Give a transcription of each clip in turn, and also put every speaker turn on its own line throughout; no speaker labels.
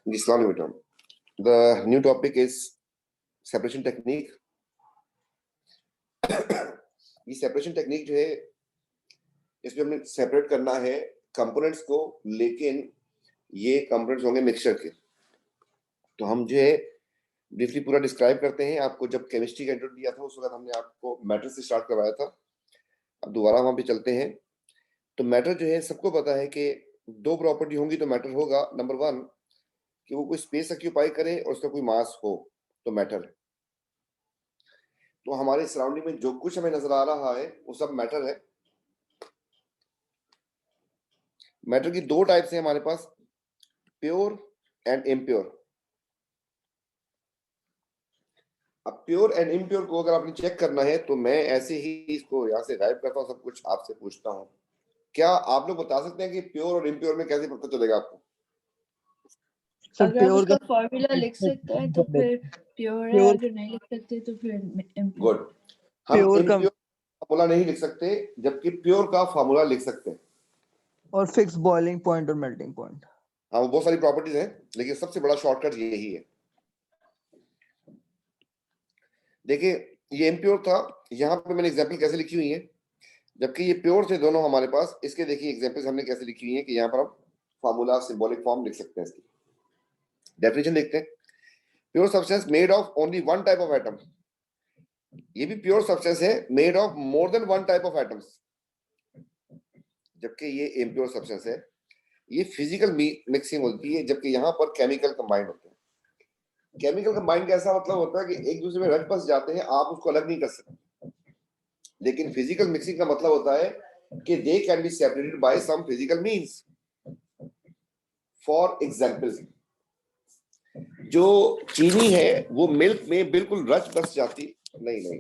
Islam Limited. The new topic is separation technique. ये separation technique जो है इसमें हमने सेपरेट करना है कंपोनेंट्स को, लेकिन ये कंपोनेंट्स होंगे मिक्सचर के। तो हम जो है ब्रीफली पूरा डिस्क्राइब करते हैं। आपको जब केमिस्ट्री का इंट्रो दिया था उस वक्त हमने आपको मैटर से स्टार्ट करवाया था। अब दोबारा वहां पे चलते हैं। तो मैटर जो है सबको पता है कि दो प्रॉपर्टी होंगी तो मैटर होगा। नंबर 1 कि वो कोई स्पेस ऑक्यूपाई करे और उसका कोई मास हो तो मैटर है। तो हमारे सराउंडिंग में जो कुछ हमें नजर आ रहा है वो सब मैटर है। मैटर की दो टाइप्स हैं हमारे पास, प्योर एंड इम्प्योर। अब प्योर एंड इम्प्योर को अगर आपने चेक करना है तो मैं ऐसे ही इसको यहाँ से गायब करता हूँ, सब कुछ आपसे पूछता हूँ। क्या आप लोग बता सकते हैं कि प्योर और इम्प्योर में कैसे पता चलेगा आपको?
अगर आप उसका फॉर्मूला लिख सकते हैं तो फिर प्योर है, अगर नहीं लिख सकते तो फिर इम्प्योर।
गुड। हम इम्प्योर फॉर्मूला नहीं लिख सकते जबकि प्योर का फॉर्मूला लिख सकते हैं।
और फिक्स बॉइलिंग पॉइंट और मेल्टिंग पॉइंट।
हाँ, बहुत सारी प्रॉपर्टीज हैं लेकिन सबसे बड़ा शॉर्टकट यही है। देखिए ये इम्प्योर था, यहाँ पे मैंने एग्जांपल कैसे लिखी हुई है, जबकि ये प्योर थे दोनों हमारे पास। इसके देखिए एग्जांपल्स हमने कैसे लिखी हुई है कि यहाँ पर हम फॉर्मूला सिंबॉलिक फॉर्म लिख सकते हैं। इसकी डेफिनेशन देखते हैं। Pure substance made of only one type of atom. ये भी प्योर सब्सटेंस है made of more than one type of atoms, जबकि ये इम्प्योर सब्सटेंस है। ये फिजिकल मिक्सिंग होती है, जबकि यहाँ पर केमिकल कंबाइंड होते हैं। केमिकल कंबाइंड का ऐसा मतलब होता है कि एक दूसरे में रच बस जाते हैं, आप उसको अलग नहीं कर सकते। लेकिन फिजिकल मिक्सिंग का मतलब होता है कि they can be separated by some physical means. For example, जो चीनी है वो मिल्क में बिल्कुल रच बस जाती नहीं,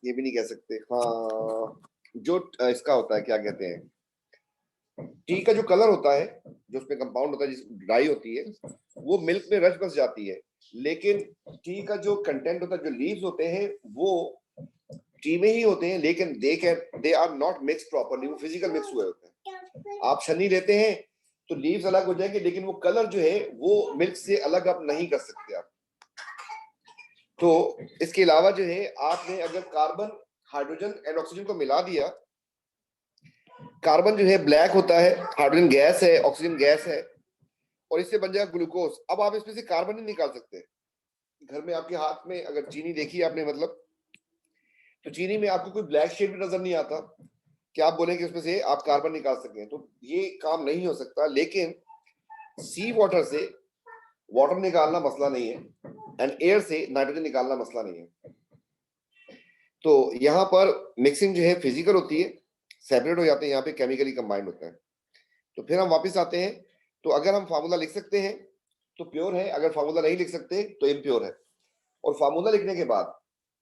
ये भी नहीं कह सकते। हाँ, जो इसका होता है क्या कहते हैं, टी का जो कलर होता है, जो उसमें कंपाउंड होता है, जिस ड्राई होती है, वो मिल्क में रच बस जाती है। लेकिन टी का जो कंटेंट होता है, जो लीव्स होते हैं, वो टी में ही होते हैं, लेकिन they are not mix properly. वो फिजिकल मिक्स हुए होते हैं। आप छन्नी लेते हैं तो लीव्स अलग हो जाएंगे, लेकिन वो कलर जो है वो मिल्क से अलग आप नहीं कर सकते आप। तो इसके अलावा जो है आपने अगर कार्बन, हाइड्रोजन एंड ऑक्सीजन को मिला दिया, कार्बन जो है ब्लैक होता है, हाइड्रोजन गैस है, ऑक्सीजन गैस है, और इससे बन जाएगा ग्लूकोज। अब आप इसमें से कार्बन नहीं निकाल सकते। घर में आपके हाथ में अगर चीनी देखी आपने, मतलब तो चीनी में आपको कोई ब्लैक शेड भी नजर नहीं आता कि आप बोले कि उसमें से आप कार्बन निकाल सकें। तो ये काम नहीं हो सकता। लेकिन सी वाटर से वाटर निकालना मसला नहीं है, एंड एयर से नाइट्रोजन निकालना मसला नहीं है। तो यहाँ पर मिक्सिंग जो है फिजिकल होती है, सेपरेट हो जाते हैं, यहाँ पे केमिकली कंबाइंड होता है। तो फिर हम वापस आते हैं। तो अगर हम फार्मूला लिख सकते हैं तो प्योर है, अगर फार्मूला नहीं लिख सकते तो इम्प्योर है। और फार्मूला लिखने के बाद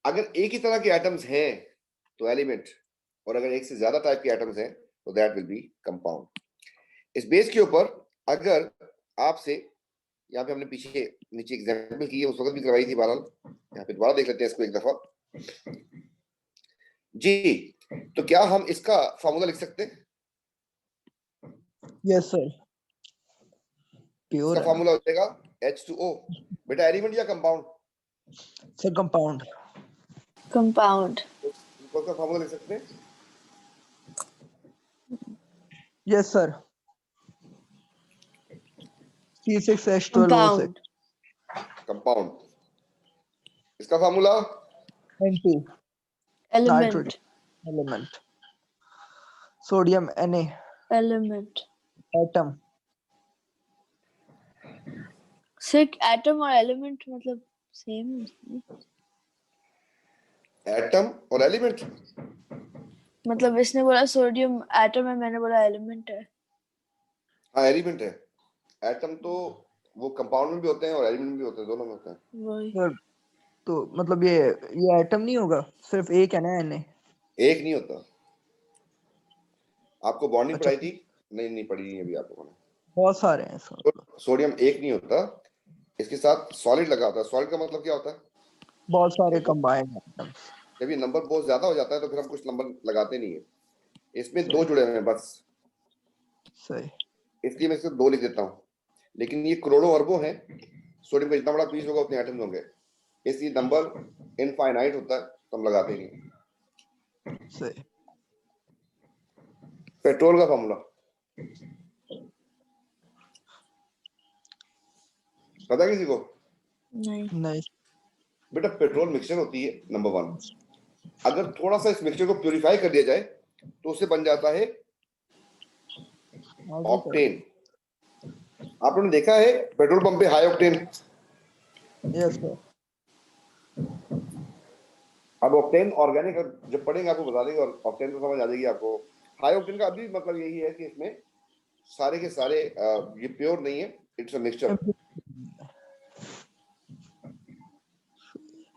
अगर एक ही तरह के एटम्स हैं तो एलिमेंट, और अगर एक से ज्यादा टाइप के एटम्स हैं तो दैट विल बी कंपाउंड। इस बेस के ऊपर अगर आपसे, यहाँ पे हमने पीछे नीचे एग्जाम्पल की है, उस वक्त भी करवाई थी, बहरहाल यहाँ पे दोबारा देख लेते हैं इसको एक दफा जी। तो क्या हम इसका फार्मूला लिख सकते हैं?
Yes sir. प्योर
इसका फार्मूला हो जाएगा H2O। बेटा एलिमेंट या कंपाउंड?
Sir compound.
कंपाउंड।
कौन सा फार्मूला लिख सकते हैं?
Yes sir. C6H12O6
compound. इसका formula
N2
element.
Element. Sodium Na
element.
Atom.
सिर्फ एटम और एलिमेंट मतलब सेम है?
एटम और एलिमेंट
मतलब इसने बोला सोडियम एटम है, मैंने बोला एलिमेंट है।
हाँ एलिमेंट है। एटम तो वो कंपाउंड में भी होते हैं और एलिमेंट में भी होते हैं, दोनों में होते हैं।
वही
सर तो मतलब ये एटम नहीं होगा, सिर्फ एक है ना Na?
एक नहीं होता। आपको बॉन्डिंग
अच्छा,
पढ़ाई थी? नहीं पढ़ी अभी आप लोगों ने।
बहुत सारे हैं सर।
सोडियम एक नहीं होता, इसके साथ सॉलिड लगा होता है। सॉलिड का मतलब क्या होता है?
बहुत सारे कंबाइंड एटम्स।
जब ये नंबर बहुत ज्यादा हो जाता है तो फिर हम कुछ नंबर लगाते नहीं है। इसमें दो जुड़े हुए हैं बस,
सही।
इसलिए मैं इसको 2 लिख देता हूँ। लेकिन ये करोड़ों अरबों हैं, सोडियम का जितना बड़ा पीस होगा उतने एटम्स होंगे, इसलिए नंबर इनफाइनाइट होता है तो हम लगाते नहीं।
सही।
पेट्रोल का फॉर्मूला पता है किसी को?
नहीं।
बेटा पेट्रोल मिक्सचर होती है नंबर 1, अगर थोड़ा सा इस मिक्सचर को प्यूरिफाई कर दिया जाए तो उससे बन जाता है ऑक्टेन। आप लोगों ने देखा है पेट्रोल पंप पे हाई ऑक्टेन?
Yes sir.
अब ऑक्टेन ऑर्गेनिक जब पढ़ेंगे आपको बता देंगे, और ऑक्टेन को समझ आ जाएगी आपको। हाई ऑक्टेन का अभी मतलब यही है कि इसमें सारे के सारे ये प्योर नहीं है, इट्स अ मिक्सचर।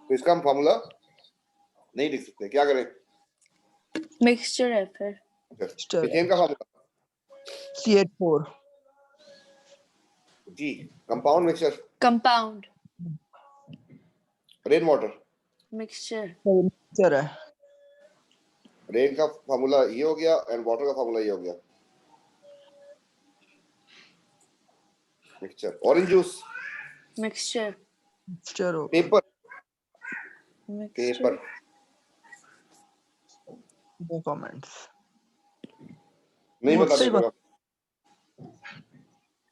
तो इसका हम फॉर्मूला नहीं लिख सकते, क्या करें?
मिक्सचर है फिर।
मीथेन का फॉर्मूला
CH4
जी, compound mixture.
Compound
rain water
mixture.
Mixture है।
रेन का फॉर्मूला ये हो गया एंड वाटर का फॉर्मूला ये हो गया, mixture. Orange juice
mixture.
Mixture हो।
Paper
mixture.
No comments.
नहीं
वो
बता
सही
पेपर का,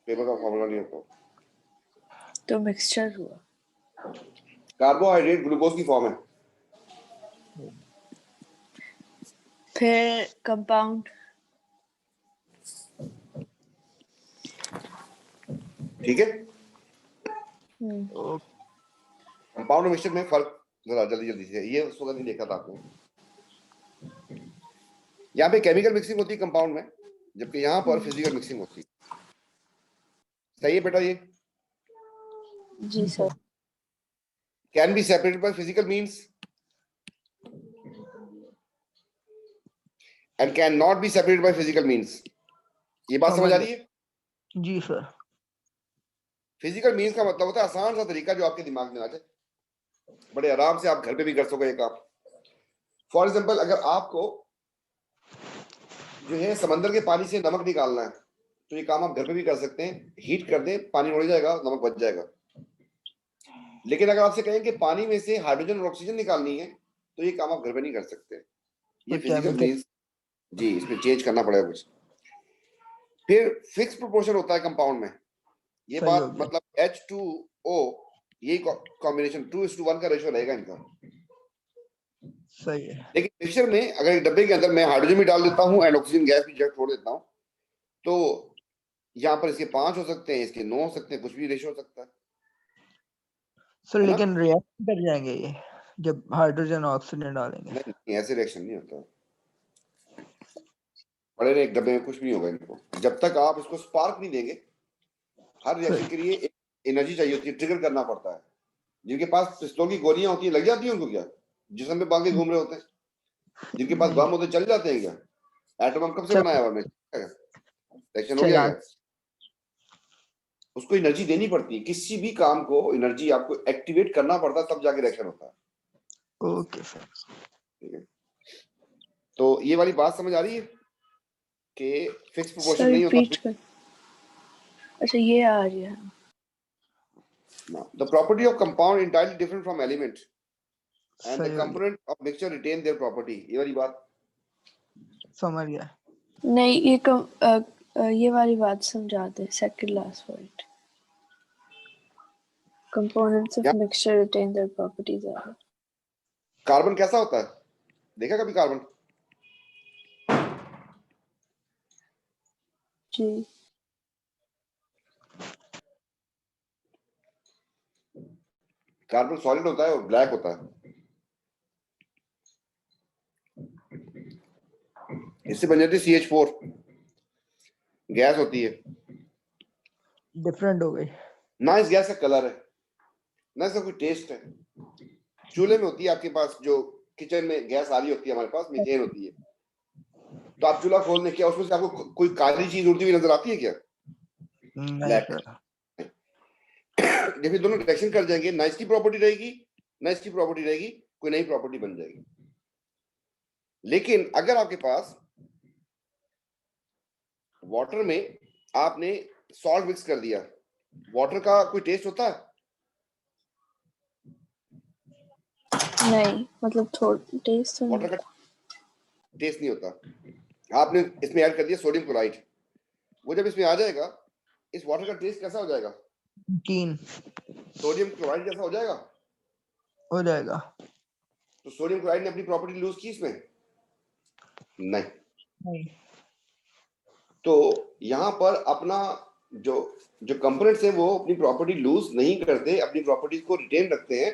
पेपर का फॉर्मूला नहीं होता।
तो मिक्सचर हुआ।
कार्बोहाइड्रेट ग्लूकोज की फॉर्म है,
फिर कंपाउंड।
ठीक है।
हम्म।
कंपाउंड और मिक्सचर में फर्क जरा जल्दी से, ये उस वक्त नहीं देखा था आपने। यहाँ पे केमिकल मिक्सिंग होती है कंपाउंड में, जबकि यहाँ पर फिजिकल मिक्सिंग होती है। सही है बेटा? ये
जी sir.
Can be separated by physical means and can not be separated by physical means. ये बात समझ आ रही है?
जी सर।
फिजिकल मींस का मतलब होता है आसान सा तरीका जो आपके दिमाग में आ जाए, बड़े आराम से आप घर पे भी कर सकोगे ये काम। फॉर एग्जाम्पल, अगर आपको जो है समंदर के पानी से नमक निकालना है तो ये काम आप घर पे भी कर सकते हैं, हीट कर दें, पानी उड़ जाएगा, नमक बच जाएगा। लेकिन अगर आपसे कहें कि पानी में से हाइड्रोजन और ऑक्सीजन निकालनी है तो ये काम आप घर पे नहीं कर सकते, ये फिजिकल मींस जी, इसमें चेंज करना पड़ेगा कुछ। फिर फिक्स प्रोपोर्शन होता है कंपाउंड में, ये बात मतलब H2O यही कॉम्बिनेशन 2:1 का रेशियो रहेगा इनका।
सही है।
लेकिन मिक्सचर में अगर एक डब्बे के अंदर मैं हाइड्रोजन भी डाल देता हूँ एंड ऑक्सीजन गैस भी जब छोड़ देता हूँ तो यहाँ पर इसके 5 हो सकते हैं, इसके 9 हो सकते हैं, कुछ भी रेशियो हो सकता है
सर। लेकिन रिएक्ट कर जाएंगे ये जब हाइड्रोजन और ऑक्सीजन डालेंगे?
नहीं, ऐसे रिएक्शन नहीं होता। बड़े एक डब्बे में कुछ नहीं होगा इनको, जब तक आप इसको स्पार्क नहीं देंगे। हर रिएक्शन के लिए एक एनर्जी चाहिए होती है, ट्रिगर करना पड़ता है। जिनके पास पिस्तौल की गोलियां होती है लग जाती है उनको क्या? जिसम में बांध के घूम रहे होते हैं। जिनके पास बम होते चल जाते हैं क्या? एटम बम कब से बनाया हुआ? रिएक्शन हो गया क्या? उसको एनर्जी देनी पड़ती है, किसी भी काम को एनर्जी आपको एक्टिवेट करना पड़ता है, तब जाके रिएक्शन होता है।
Okay sir.
ठीक है, तो ये वाली बात समझ आ रही है कि फिक्स प्रोपोर्शन नहीं होता।
अच्छा, ये आ रही है।
The property of compound entirely different from element and the
सही हो गया।
component of mixture retain their property। ये वाली बात
समझ गया।
नहीं, ये वाली बात समझाते हैं, second last point. Components of mixture retain their properties are।
Carbon कैसा होता है? देखा कभी कार्बन?
जी।
कार्बन सॉलिड होता है और ब्लैक होता है। इससे बन जाती है CH4, गैस होती है।
डिफरेंट हो गई
ना इस गैस का कलर है ना इसका कोई टेस्ट है। चूल्हे में होती है आपके पास, जो किचन में गैस आ रही होती है, हमारे पास मीथेन होती है। तो आप चूल्हा खोलने क्या उसमें से आपको कोई काली चीज उड़ती हुई नजर आती है क्या? ब्लैक। जब ये दोनों रिएक्शन कर जाएंगे ना इसकी प्रॉपर्टी रहेगी ना इसकी प्रॉपर्टी रहेगी, कोई नई प्रॉपर्टी बन जाएगी। लेकिन अगर आपके पास वाटर में आपने सॉल्ट मिक्स कर दिया वाटर का कोई टेस्ट होता है?
नहीं, मतलब थोड़ा टेस्ट तो
वाटर
नहीं।
का टेस्ट नहीं होता। आपने इसमें ऐड कर दिया सोडियम क्लोराइड, वो जब इसमें आ जाएगा, इस वाटर का टेस्ट कैसा हो जाएगा?
कीन
सोडियम क्लोराइड जैसा हो जाएगा।
हो जाएगा।
तो सोडियम क्लोराइड ने अपनी प्रॉपर्टी लूज की इसमें? नहीं।
नहीं।
तो यहाँ पर अपना जो जो कंपोनेंट्स हैं वो अपनी प्रॉपर्टी लूज नहीं करते, अपनी प्रॉपर्टीज को रिटेन रखते हैं।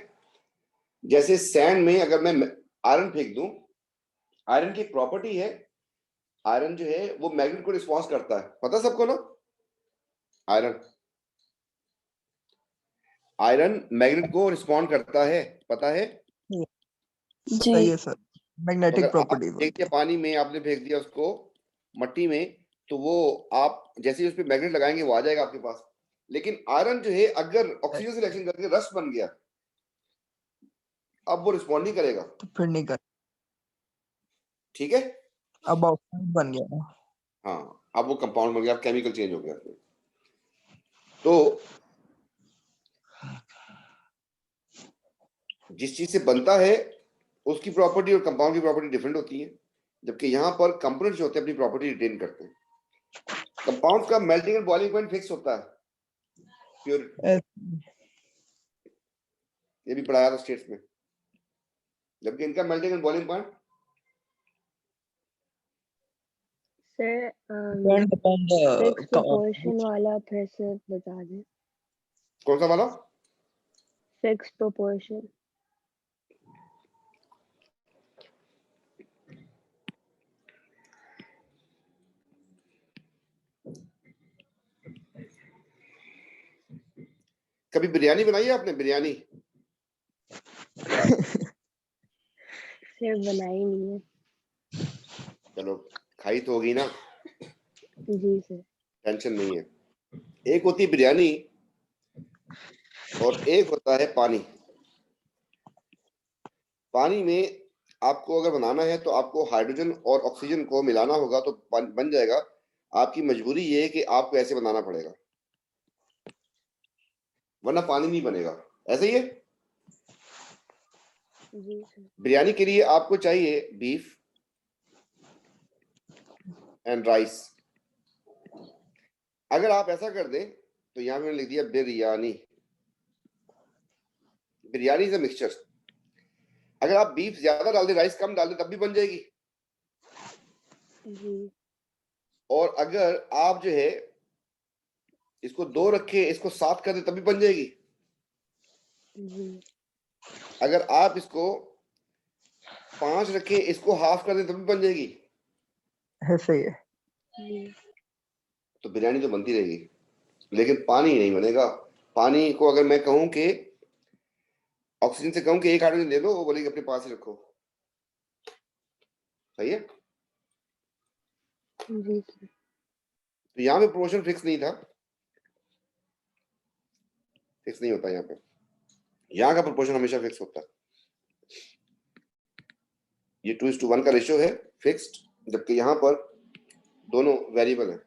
जैसे सैंड में अगर मैं आयरन फेंक दूं, आयरन की प्रॉपर्टी है, आयरन जो है वो मैग्नेट को रिस्पॉन्स करता है, पता सबको ना? आयरन आयरन मैग्नेट को रिस्पॉन्ड करता है, पता है?
सही है सर,
तो
मैग्नेटिक
अगर आप
प्रॉपर्टीज
फेंक दिया पानी में, आपने फेंक दिया उसको मट्टी में, तो वो आप जैसे ही उस पर मैग्नेट लगाएंगे वो आ जाएगा आपके पास। लेकिन आयरन जो है अगर ऑक्सीजन से रिएक्शन करके रस्ट बन गया, अब वो रिस्पॉन्ड नहीं करेगा।
तो फिर नहीं कर,
ठीक है,
अब ऑक्साइड बन गया।
हाँ, अब वो कंपाउंड बन गया, अब केमिकल चेंज हो गया उसमें। तो जिस चीज से बनता है उसकी प्रॉपर्टी और कंपाउंड की प्रॉपर्टी डिफरेंट होती है, जबकि यहाँ पर कंपोनेंट्स जो होते हैं अपनी प्रॉपर्टी रिटेन करते हैं। कंपाउंड्स का melting and boiling point fix होता है, प्योरिटी, ये भी पढ़ाया था स्टेट्स में, जबकि इनका melting and boiling point
sir
depend upon
fix
the
proportion वाला फिर से बता दें।
कौन सा वाला?
Fix proportion.
कभी बिरयानी बनाई है आपने? बिरयानी
सर बनाई नहीं है।
चलो खाई तो होगी ना,
जी सर।
टेंशन नहीं है। एक होती है बिरयानी और एक होता है पानी। पानी में आपको अगर बनाना है तो आपको हाइड्रोजन और ऑक्सीजन को मिलाना होगा, तो बन जाएगा। आपकी मजबूरी ये है कि आपको ऐसे बनाना पड़ेगा, वरना पानी नहीं बनेगा। ऐसे ही है।
जी सर।
बिरयानी के लिए आपको चाहिए बीफ एंड राइस। अगर आप ऐसा कर दें तो यहां मैंने लिख दिया biryani. Biryani is a mixture. अगर आप बीफ ज्यादा डाल दें, राइस कम डाल दें, तब भी बन जाएगी।
जी।
और अगर आप जो है इसको 2 रखे, इसको 7 कर दें, तब भी बन जाएगी।
जी।
अगर आप इसको 5 रखे, इसको हाफ कर दें, तब भी बन जाएगी।
ऐसे ही है।
जी।
तो बिरयानी तो बनती रहेगी, लेकिन पानी नहीं बनेगा। पानी को अगर मैं कहूं कि ऑक्सीजन से कहूं कि एक हाइड्रोजन दे दो, वो बोलेगी अपने पास ही रखो। सही है।
जी सर।
तो यहाँ पे प्रोपोर्शन फिक्स नहीं था, फिक्स नहीं होता यहाँ पे। यहाँ का प्रोपोर्शन हमेशा फिक्स होता है। ये 2:1 का रेशियो है फिक्स्ड, जबकि यहाँ पर दोनों वेरिएबल है।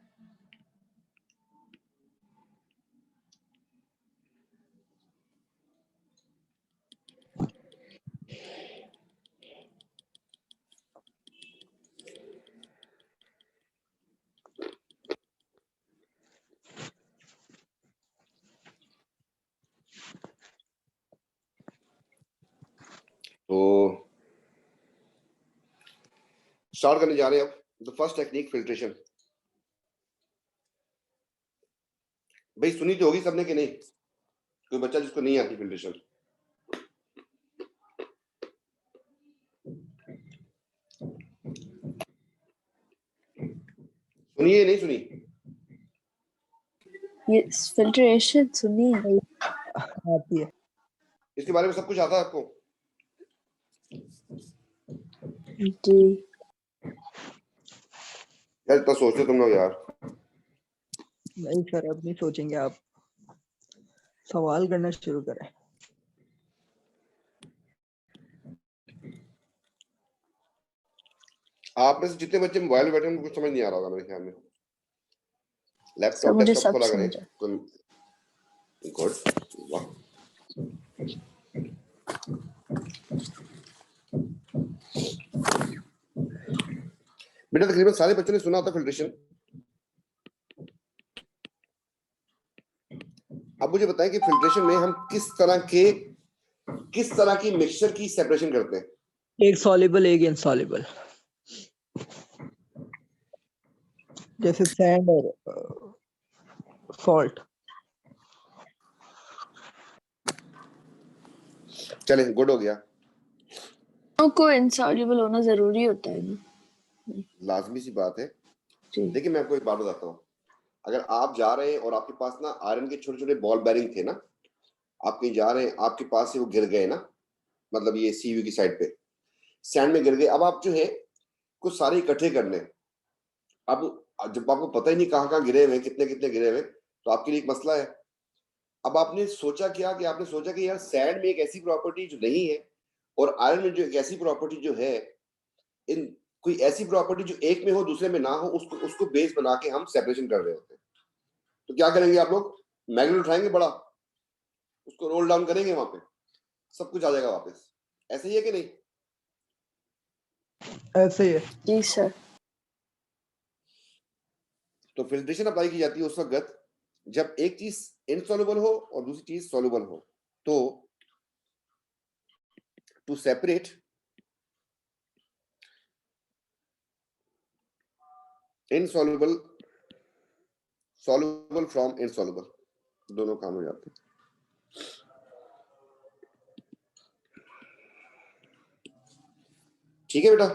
तो स्टार्ट करने जा रहे हैं अब द फर्स्ट टेक्निक, फिल्ट्रेशन। भाई सुनी तो होगी सबने कि नहीं? कोई बच्चा जिसको नहीं आती फिल्ट्रेशन? सुनिए, नहीं सुनी?
ये फिल्ट्रेशन सुनी है।
आती है।
इसके बारे में सब कुछ आता है आपको?
जी।
यार इतना सोचते तुम लोग यार।
नहीं सर, अब नहीं सोचेंगे, आप सवाल करना शुरू करें।
आप में से जितने बच्चे मोबाइल में बैठे हैं उनको कुछ समझ नहीं आ रहा होगा मेरे ख्याल में।
सब
लैपटॉप
मुझे
डेस्कटॉप
सब
खोला करें
समझ है।
तो गुड, वाह। बेटा तकरीबन सारे बच्चों ने सुना होता फिल्ट्रेशन। अब मुझे बताएं कि फिल्ट्रेशन में हम किस तरह की मिक्सचर की सेपरेशन करते हैं?
एक सॉल्युबल एक इनसॉल्युबल, जैसे सैंड और सॉल्ट।
चले, गुड हो गया।
को इनसॉल्युबल होना जरूरी होता है ना?
लाजमी सी बात है।
जी।
देखिए मैं आपको एक बात बताता हूँ, अगर आप जा रहे हैं और आपके पास ना आयरन के छोटे छोटे बॉल बेरिंग थे ना, आप कहीं जा रहे हैं, आपके पास से वो गिर गए ना, मतलब ये सीयू की साइड पे सैंड में गिर गए, अब आप जो है कुछ सारे इकट्ठे कर लें। अब जब आपको पता ही नहीं कहाँ गिरे हुए, कितने कितने गिरे हुए, तो आपके लिए एक मसला है। अब आपने सोचा क्या कि आपने सोचा कि यार सैंड में एक ऐसी प्रॉपर्टी जो नहीं है और आयरन में जो एक ऐसी प्रॉपर्टी जो है, इन कोई ऐसी प्रॉपर्टी जो एक में हो दूसरे में ना हो, उसको बेस बना के हम सेपरेशन कर रहे होते हैं। तो क्या करेंगे आप लोग? मैग्नेट उठाएंगे बड़ा, उसको रोल डाउन करेंगे, वहां पे सब कुछ आ जाएगा वापस। ऐसे ही है कि नहीं?
ऐसे ही है।
जी सर।
तो फिल्ट्रेशन अप्लाई की जाती है उस वक्त जब एक चीज इनसॉल्युबल हो और दूसरी चीज सॉल्युबल हो। तो to separate insoluble soluble from insoluble, दोनों काम हो जाते हैं। ठीक है बेटा?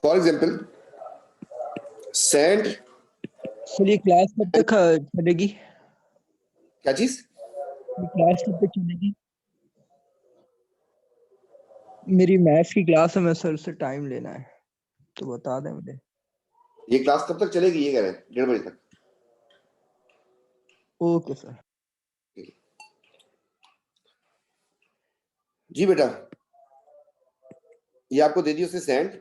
For example sand.
चलिए क्लास कब तक चलेगी?
क्या चीज?
क्लास कब तक चलेगी? मेरी मैथ्स की क्लास है, मैं सर से टाइम लेना है, तो बता दें मुझे।
ये क्लास कब तक चलेगी? ये कह रहे हैं 1:30 बजे तक।
Okay sir.
जी बेटा, ये आपको दे दी उसने सैंड,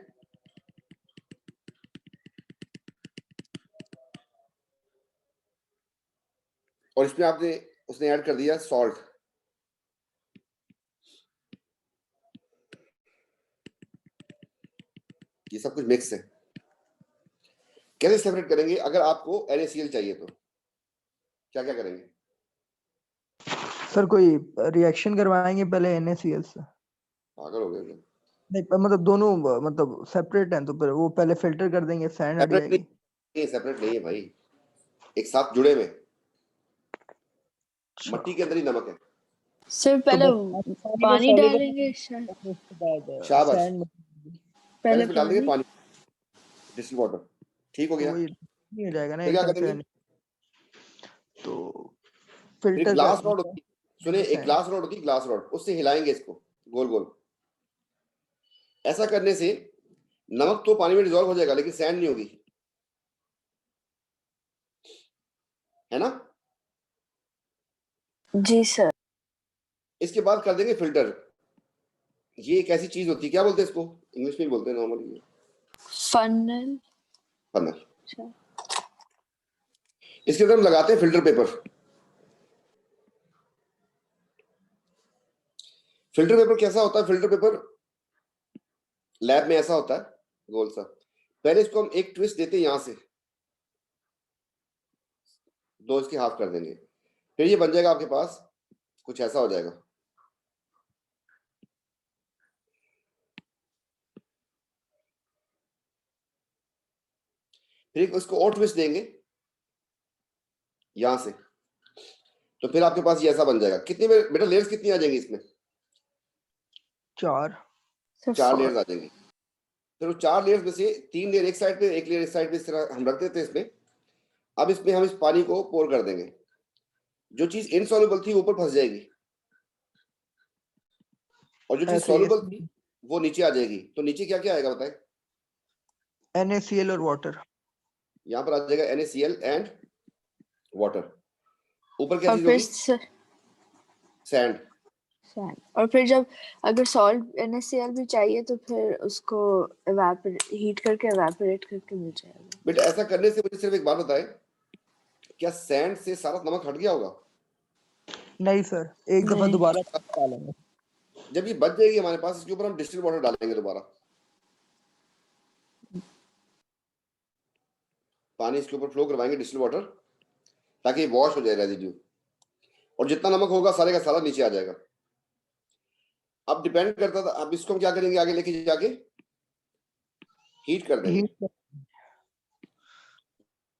और इसमें उसने ऐड कर दिया सॉल्ट। ये सब कुछ मिक्स है। कैसे सेपरेट करेंगे? अगर आपको NaCl चाहिए तो क्या क्या करेंगे?
सर कोई रिएक्शन करवाएंगे पहले NaCl से?
पागल हो गए क्या?
नहीं मतलब दोनों मतलब सेपरेट हैं, तो फिर वो पहले फिल्टर कर देंगे, सैंड हट
सेपरेट
जाएगी।
नहीं, सेपरेट नहीं है भाई, एक साथ जुड़े हुए। मट्टी के अंदर ही नमक है।
सर
तो
पहले
बस
पानी डालेंगे शायद,
उसके बाद
शाबाश,
सैंड
पहले
इसमें डाल देंगे
पानी।
पानी, डिस्टिल वाटर। ठीक हो
तो
गया।
वही नहीं हो जाएगा ना
फिर क्या
एकदम
करेंगे?
से, तो
फिर एक
फिल्टर
ग्लास
कर
रॉड होती, सुने, एक ग्लास रॉड होती, ग्लास रॉड, उससे हिलाएंगे इसको गोल गोल। ऐसा करने से नमक तो पानी में डिजोल्व हो जाएगा, लेकिन सैंड नहीं होगी, है ना?
जी सर।
इसके बाद कर देंगे फिल्टर। ये एक ऐसी चीज होती है, क्या बोलते हैं इसको इंग्लिश में? बोलते हैं नॉर्मली
फनल।
फनल। इसके अंदर हम लगाते हैं फिल्टर पेपर। फिल्टर पेपर कैसा होता है? फिल्टर पेपर लैब में ऐसा होता है, गोल सा। पहले इसको हम एक ट्विस्ट देते हैं, यहां से दो इसके हाफ कर देंगे, फिर ये बन जाएगा आपके पास, कुछ ऐसा हो जाएगा। फिर उसको और ट्विस्ट देंगे यहां से, तो फिर आपके पास ये ऐसा बन जाएगा। कितनी बेटा लेयर्स कितनी आ जाएंगी इसमें?
4
4 लेयर्स आ जाएंगी। फिर वो 4 लेयर्स में से 3 लेयर एक साइड पे, एक लेयर इस साइड पे, इस तरह हम रख देते हैं इसमें। अब इसमें हम इस पानी को पोर कर देंगे। जो चीज इनसॉल्युबल थी ऊपर फंस जाएगी, और जो चीज
ऐसे ही
सॉल्युबल थी वो नीचे आ जाएगी। तो नीचे क्या क्या आएगा बताएं?
NaCl और वाटर।
यहाँ पर आ जाएगा NaCl एंड वाटर। ऊपर क्या
और
चीज
फिर
होगी? सैंड।
सैंड। और फिर जब अगर सॉल्ट NaCl भी चाहिए तो फिर उसको हीट करके एवापोरेट करके मिल जाएगा।
बेटा ऐसा करने से मुझे सिर्फ एक बात बताए, क्या सैंड से सारा नमक हट गया होगा?
नहीं सर, एक दफा
नहीं।
दोबारा डालेंगे।
जब ये बच जाएगी हमारे पास, इसके ऊपर हम डिस्टिल्ड वाटर डालेंगे दोबारा, पानी इसके ऊपर फ्लो करवाएंगे डिस्टिल्ड वाटर, ताकि वॉश हो जाए रेजिड्यू, और जितना नमक होगा सारे का सारा नीचे आ जाएगा। अब डिपेंड करता था, अब इसको हम क्या करेंगे, आगे लेके जाके हीट कर देंगे।
हीट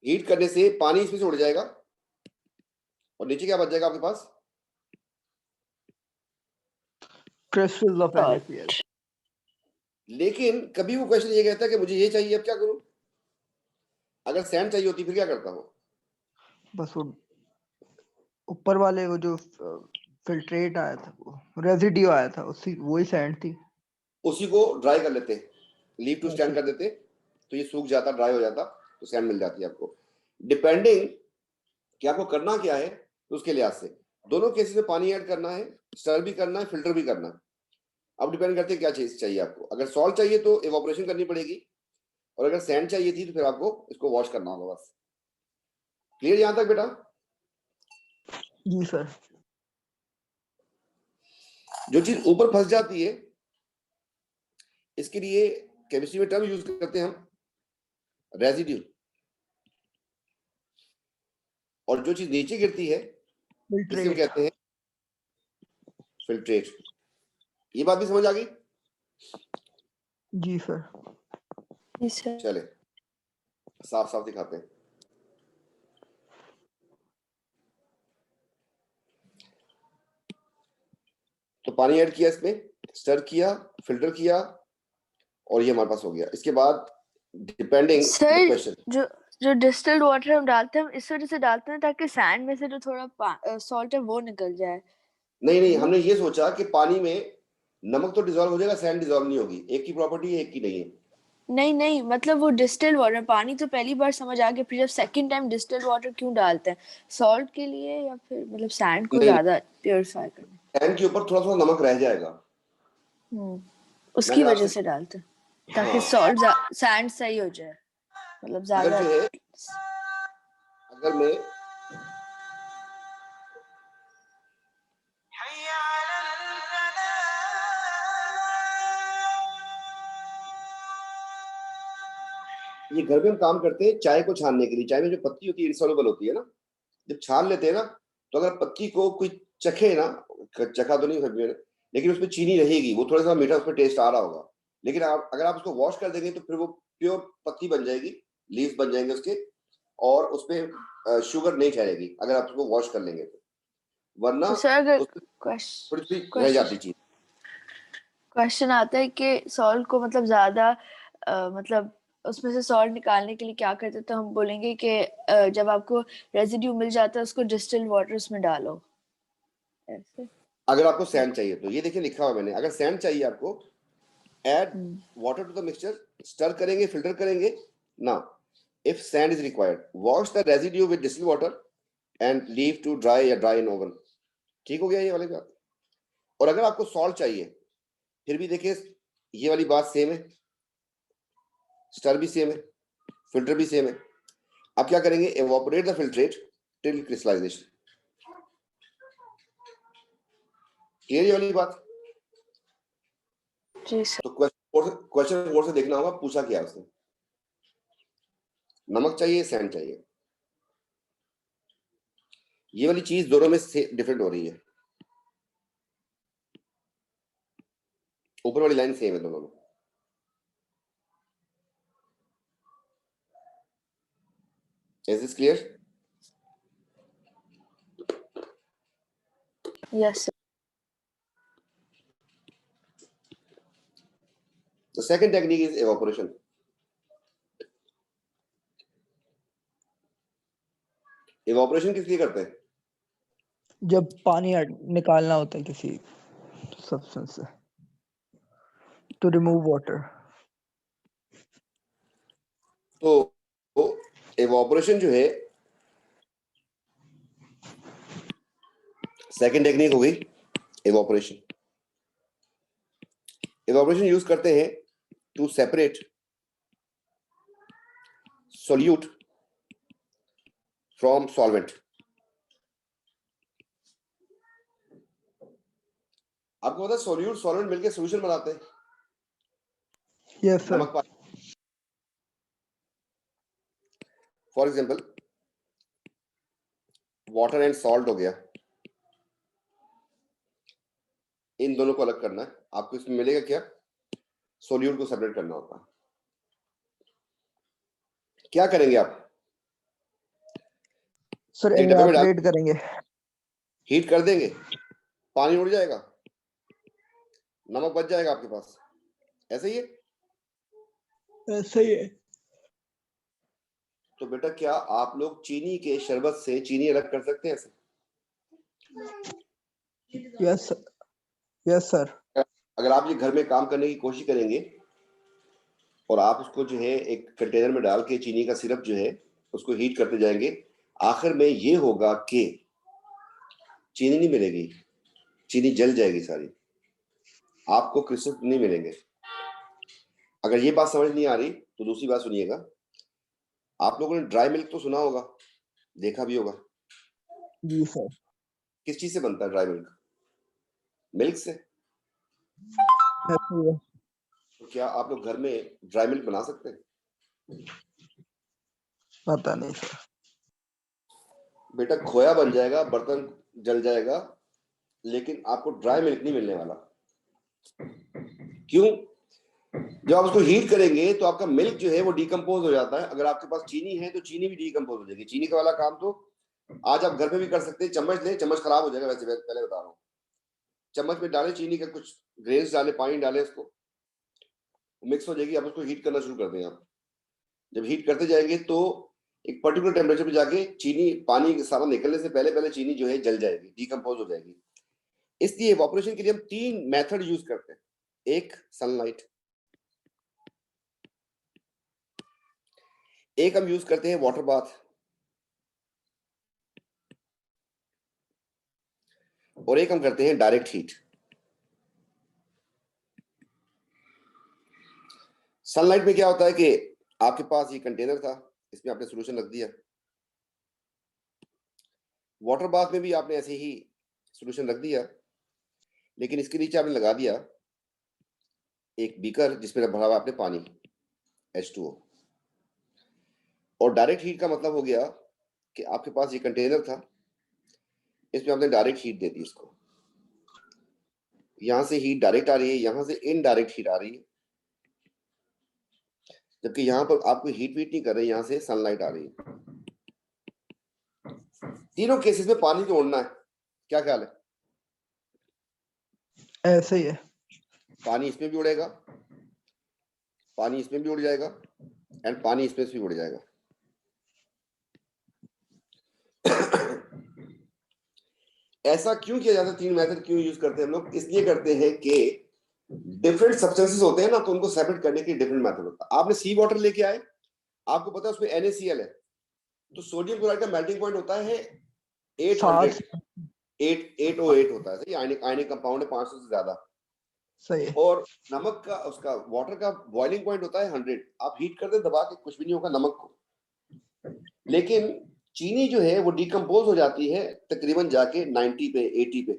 हीट करने से पानी इसमें से उड़ जाएगा और नीचे क्या बच जाएगा आपके पास?
Crystals of
Salt.
NaCl।
लेकिन कभी वो क्वेश्चन ये कहता है कि मुझे ये चाहिए, अब क्या करूं? अगर सैंड चाहिए होती फिर क्या करता हूं?
बस वो ऊपर वाले वो जो फिल्ट्रेट आया था, वो रेजिड्यू आया था, उसी वही सैंड थी,
उसी को ड्राई कर लेते, लीव टू स्टैंड
ऐसे।
कर देते, तो ये सूख जाता, ड्राई हो जाता, तो सैंड मिल जाती है आपको। डिपेंडिंग कि आपको करना क्या है, तो उसके लिहाज से दोनों केसेस में पानी ऐड करना है, स्टर भी करना है, फिल्टर भी करना है। अब डिपेंड करते हैं क्या चीज चाहिए आपको। अगर सॉल्ट चाहिए तो इवोपरेशन करनी पड़ेगी, और अगर सैंड चाहिए थी तो फिर आपको इसको वॉश करना होगा बस। क्लियर यहां तक बेटा?
जी सर।
जो चीज ऊपर फंस जाती है, इसके लिए केमिस्ट्री में टर्म यूज करते हैं हम, रेजिड्यू। और जो चीज नीचे गिरती है इसे हम
फिल्ट्रेट।
कहते हैं फिल्ट्रेट। ये बात भी समझ आ गई?
जी सर।
जी सर।
चले साफ साफ दिखाते हैं। तो पानी ऐड किया, इसमें स्टर किया, फिल्टर किया, और ये हमारे पास हो गया। इसके बाद डिपेंडिंग द
सर
क्वेश्चन,
जो जो डिस्टिल्ड वाटर हम डालते हैं, हम इस वजह से डालते हैं ताकि सैंड में से जो थोड़ा सॉल्ट है वो निकल जाए।
नहीं नहीं, हमने ये सोचा कि पानी में नमक तो डिजोल्व हो जाएगा, सैंड डिजोल्व नहीं होगी। एक की प्रॉपर्टी है, एक की नहीं है।
नहीं नहीं, मतलब वो डिस्टिल्ड वाटर, पानी तो पहली बार समझ आ गया, फिर जब सेकंड टाइम डिस्टिल्ड वाटर क्यों डालते हैं? सॉल्ट के लिए या फिर मतलब सैंड को
नहीं,
ज्यादा प्योरीफाई करने?
सैंड के ऊपर थोड़ा थोड़ा नमक रह जाएगा,
उसकी
मैंने
वजह
आपसे,
से डालते हैं ताकि
हाँ,
सॉल्ट सैंड सही हो जाए, मतलब
अगर
ज्यादा।
जो है, अगर मैं ये घर में हम काम करते हैं चाय को छानने के लिए, चाय में जो पत्ती होती है इंसॉल्युबल होती है ना, जब छान लेते हैं ना, तो अगर पत्ती को कोई चखे ना, चखा तो नहीं है, लेकिन उसमें चीनी रहेगी, वो थोड़ा सा मीठा उसमें टेस्ट आ रहा होगा। लेकिन अगर आप उसको वॉश कर देंगे तो फिर वो प्योर पत्ती बन जाएगी, लीव्स बन जाएंगे उसके, और उसमें शुगर नहीं ठहरेगी अगर आप उसको वॉश कर लेंगे तो, वरना
तो सर अगर
उसमें थोड़ी सी रह
क्वेश्चन
जाती चीज।
क्वेश्चन आता है कि सॉल्ट को मतलब ज्यादा मतलब उसमें से सॉल्ट निकालने के लिए क्या करते हैं, तो हम बोलेंगे कि जब आपको रेजिड्यू मिल जाता है उसको डिस्टिल्ड वाटर उसमें डालो, ऐसे।
अगर आपको सैंड चाहिए तो ये देखिए लिखा हुआ मैंने, अगर सैंड चाहिए आपको, add
hmm,
water to the mixture, stir करेंगे, filter करेंगे। Now, if sand is required, wash the residue with distilled water and leave to dry या dry in oven। ठीक हो गया ये वाली बात। और अगर आपको सॉल्ट चाहिए, फिर भी देखिए ये वाली बात सेम है, स्टर भी सेम है, फिल्टर भी सेम है। अब क्या करेंगे, evaporate the filtrate till crystallization। Clear ये वाली बात?
जी सर।
तो क्वेश्चन गौर से देखना होगा, पूछा क्या उसने, नमक चाहिए, सैंड चाहिए। ये वाली चीज दोनों में डिफरेंट हो रही है, ऊपर वाली लाइन सेम है दोनों में। Is this clear?
Yes sir.
The second technique is evaporation। evaporation किस लिए करते हैं?
जब पानी निकालना होता है किसी सब्सटेंस से, टू रिमूव वाटर।
तो evaporation जो है सेकंड टेक्निक हो गई, evaporation. Evaporation यूज करते हैं to separate solute from solvent. आपको पता है solute solvent मिलके solution बनाते हैं.
Yes sir.
नमक पानी. For example, water and salt हो गया. इन दोनों को अलग करना है. आपको इसमें मिलेगा क्या? सोल्यूट को सेपरेट करना होता है. क्या करेंगे आप?
सर
एक डब्बे में डाल
इवेपोरेट करेंगे।
हीट कर देंगे, पानी उड़ जाएगा, नमक बच जाएगा आपके पास. ऐसे ही है.
ऐसा ही है।
तो बेटा क्या आप लोग चीनी के शरबत से चीनी अलग कर सकते हैं ऐसे?
Yes sir. Yes sir.
अगर आप ये घर में काम करने की कोशिश करेंगे और आप उसको जो है एक कंटेनर में डाल के चीनी का सिरप जो है उसको हीट करते जाएंगे, आखिर में ये होगा कि चीनी नहीं मिलेगी, चीनी जल जाएगी सारी, आपको क्रिस्टल नहीं मिलेंगे. अगर ये बात समझ नहीं आ रही तो दूसरी बात सुनिएगा. आप लोगों ने ड्राई मिल्क तो सुना होगा, देखा भी होगा.
जी सर।
किस चीज से बनता है ड्राई मिल्क? मिल्क से.
ऐसा ही है।
तो क्या आप लोग घर में ड्राई मिल्क बना सकते हैं?
पता नहीं सर।
बेटा खोया बन जाएगा, बर्तन जल जाएगा, लेकिन आपको ड्राई मिल्क नहीं मिलने वाला. क्यों? जब आप उसको हीट करेंगे तो आपका मिल्क जो है वो डिकम्पोज हो जाता है. अगर आपके पास चीनी है तो चीनी भी डिकम्पोज हो जाएगी. चीनी का वाला काम तो आज आप घर में भी कर सकते हैं. चम्मच ले, चम्मच खराब हो जाएगा. वैसे पहले बता रहा हूँ, चम्मच में डाले चीनी का कुछ ग्रेन्स डाले, पानी डाले, उसको मिक्स हो जाएगी. आप उसको हीट करना शुरू कर दें. आप जब हीट करते जाएंगे तो एक पर्टिकुलर टेम्परेचर पे जाके चीनी, पानी सारा निकलने से पहले पहले चीनी जो है जल जाएगी, डिकम्पोज हो जाएगी. इसलिए इवेपोरेशन के लिए हम 3 मेथड यूज करते हैं. एक सनलाइट, एक हम यूज करते हैं वाटर बाथ, और एक हम करते हैं डायरेक्ट हीट. सनलाइट में क्या होता है कि आपके पास ये कंटेनर था, इसमें आपने सोल्यूशन रख दिया. वाटर बाथ में भी आपने ऐसे ही सोल्यूशन रख दिया, लेकिन इसके नीचे आपने लगा दिया एक बीकर जिसमें भरा हुआ आपने पानी H2O. और डायरेक्ट हीट का मतलब हो गया कि आपके पास ये कंटेनर था, इसमें आपने डायरेक्ट हीट दे दी. इसको यहां से हीट डायरेक्ट आ रही है, यहां से इनडायरेक्ट हीट आ रही है, जबकि यहां पर आपको हीट वीट नहीं कर रही, यहां से सनलाइट आ रही है. तीनों केसेस में पानी तो उड़ना है. क्या ख्याल है?
ऐसा ही है।
पानी इसमें भी उड़ेगा, पानी इसमें भी उड़ जाएगा, एंड पानी इसमें भी उड़ जाएगा. ऐसा क्यों किया जाता है? 3 मेथड क्यों यूज करते हैं हम लोग? इसलिए करते हैं कि डिफरेंट सब्सटेंसेस होते हैं ना, तो उनको सेपरेट करने के डिफरेंट मेथड होता है. आपने सी वाटर लेके आए, आपको पता है उसमें NaCl है, तो सोडियम क्लोराइड का मेल्टिंग पॉइंट होता है 800, 808 होता है. सही, आयनिक कंपाउंड है 500 से ज्यादा.
सही है।
और नमक का, उसका वाटर का बॉइलिंग पॉइंट होता है 100. आप हीट कर दे दबा के, कुछ भी नहीं होगा नमक को. लेकिन चीनी जो है वो डिकम्पोज हो जाती है तकरीबन जाके 90 पे, 80 पे.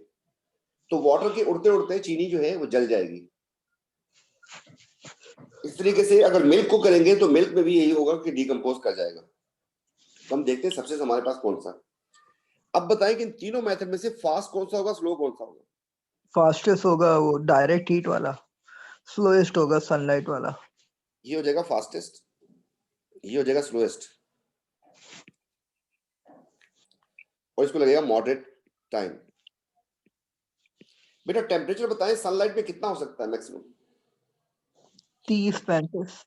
तो वाटर के उड़ते उड़ते चीनी जो है वो जल जाएगी. इस तरीके से अगर मिल्क को करेंगे तो मिल्क में भी यही होगा कि डिकम्पोज कर जाएगा. तो हम देखते हैं सबसे हमारे पास कौन सा. अब बताएं कि इन तीनों मेथड में से फास्ट कौन सा होगा, स्लो कौन सा होगा?
फास्टेस्ट होगा वो डायरेक्ट हीट वाला, स्लोएस्ट होगा सनलाइट वाला.
ये हो जाएगा फास्टेस्ट, ये हो जाएगा स्लोएस्ट, और इसको लगेगा मॉडरेट टाइम. बेटा टेम्परेचर बताएं सनलाइट में कितना हो सकता है मैक्सिमम?
30-35.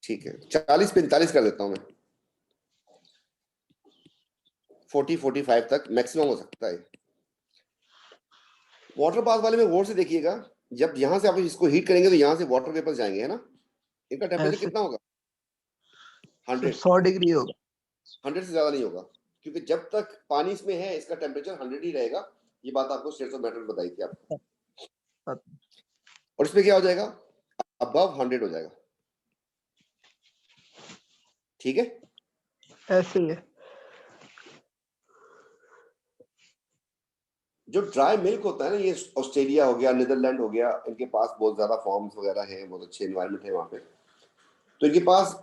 ठीक है, 40-45 कर देता हूं मैं. 40-45 तक मैक्सिमम हो सकता है. वाटर बाथ वाले में गौर से देखिएगा, जब यहां से आप इसको हीट करेंगे तो यहां से वाटर वेपर जाएंगे, है ना. इनका टेम्परेचर
ऐसे
कितना होगा? 100.
100 डिग्री होगा.
100 से ज्यादा नहीं होगा, क्योंकि जब तक पानी इसमें है इसका टेम्परेचर 100 ही रहेगा. ये बात आपको स्टेट्स ऑफ मैटर बताई थी आपको।
हाँ।
और इसमें क्या हो जाएगा, अबव 100 हो जाएगा, ठीक है।
ऐसे ही है।
जो ड्राई मिल्क होता है ना, ये ऑस्ट्रेलिया हो गया, नीदरलैंड हो गया, इनके पास बहुत ज्यादा फार्म्स वगैरह हैं, बहुत अच्छे एनवायरनमेंट है वहां पे। तो इनके पास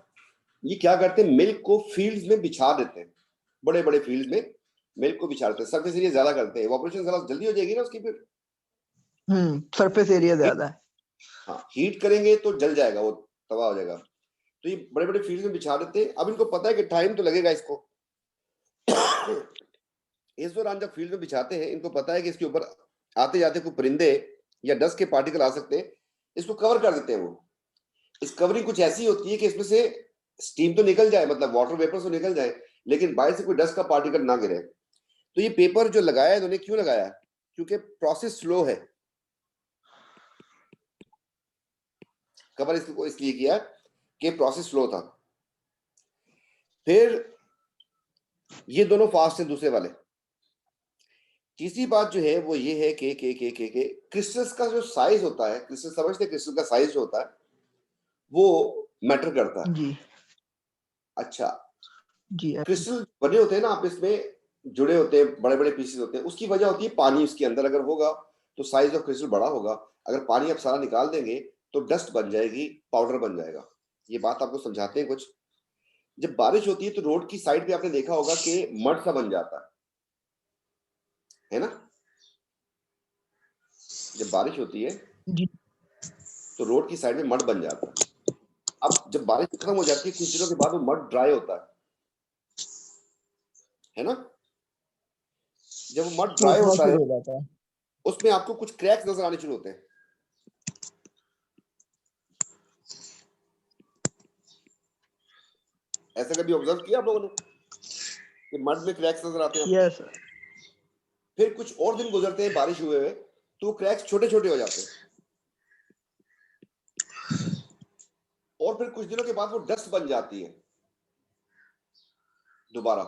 ये क्या करते हैं, मिल्क को फील्ड्स में बिछा देते हैं, बड़े बड़े फील्ड्स में मिल्क को बिछा देते हैं, सरफेस एरिया ज्यादा करते हैं, इवैपोरेशन जरा जल्दी हो जाएगी ना उसकी फिर।
सरफेस एरिया ज्यादा है।
हाँ, हीट करेंगे तो जल जाएगा, वो तबाह हो जाएगा। तो ये बड़े बड़े फील्ड में बिछा देते हैं। अब इनको पता है कि टाइम तो लगेगा इसको। इस दौरान जब फील्ड में बिछाते हैं, इनको पता है कि इसके ऊपर आते जाते कोई परिंदे या डस्ट के पार्टिकल आ सकते हैं, इसको कवर कर देते हैं। वो इस कवरिंग कुछ ऐसी होती है कि इसमें से स्टीम तो निकल जाए, मतलब वाटर वेपर तो निकल जाए, लेकिन बाहर से कोई डस्ट का पार्टिकल ना गिरे। तो ये पेपर जो लगाया है इन्होंने, क्यों लगाया, क्योंकि प्रोसेस स्लो है। कवर इसको इसलिए किया कि प्रोसेस स्लो था। फिर ये दोनों फास्ट है दूसरे वाले। तीसरी बात जो है वो ये है कि क्रिस्टल्स का जो साइज होता है, क्रिस्टल समझते हैं, क्रिस्टल का साइज जो होता है वो मैटर करता है।
जी
अच्छा,
जी
क्रिस्टल बने होते हैं ना, आप इसमें जुड़े होते हैं, बड़े बड़े पीसेस होते हैं, उसकी वजह होती है पानी उसके अंदर अगर होगा तो साइज ऑफ क्रिस्टल बड़ा होगा। अगर पानी आप सारा निकाल देंगे तो डस्ट बन जाएगी, पाउडर बन जाएगा। ये बात आपको समझाते हैं कुछ। जब बारिश होती है तो रोड की साइड पे आपने देखा होगा कि मड सा बन जाता है ना। जब बारिश होती है
जी
तो रोड की साइड में मड बन जाता है। अब जब बारिश खत्म हो जाती है कुछ दिनों के बाद वो मड ड्राई होता है ना। जब वो मड ड्राई
सूखना
होता है
शुरू हो जाता है।
उसमें आपको कुछ क्रैक्स नजर आने शुरू होते हैं। ऐसा कभी ऑब्जर्व किया आप लोगों ने कि मड में क्रैक्स नजर आते हैं आपको?
Yes sir.
फिर कुछ और दिन गुजरते हैं बारिश हुए हुए तो वो क्रैक्स छोटे छोटे हो जाते हैं, और फिर कुछ दिनों के बाद वो डस्ट बन जाती है दोबारा।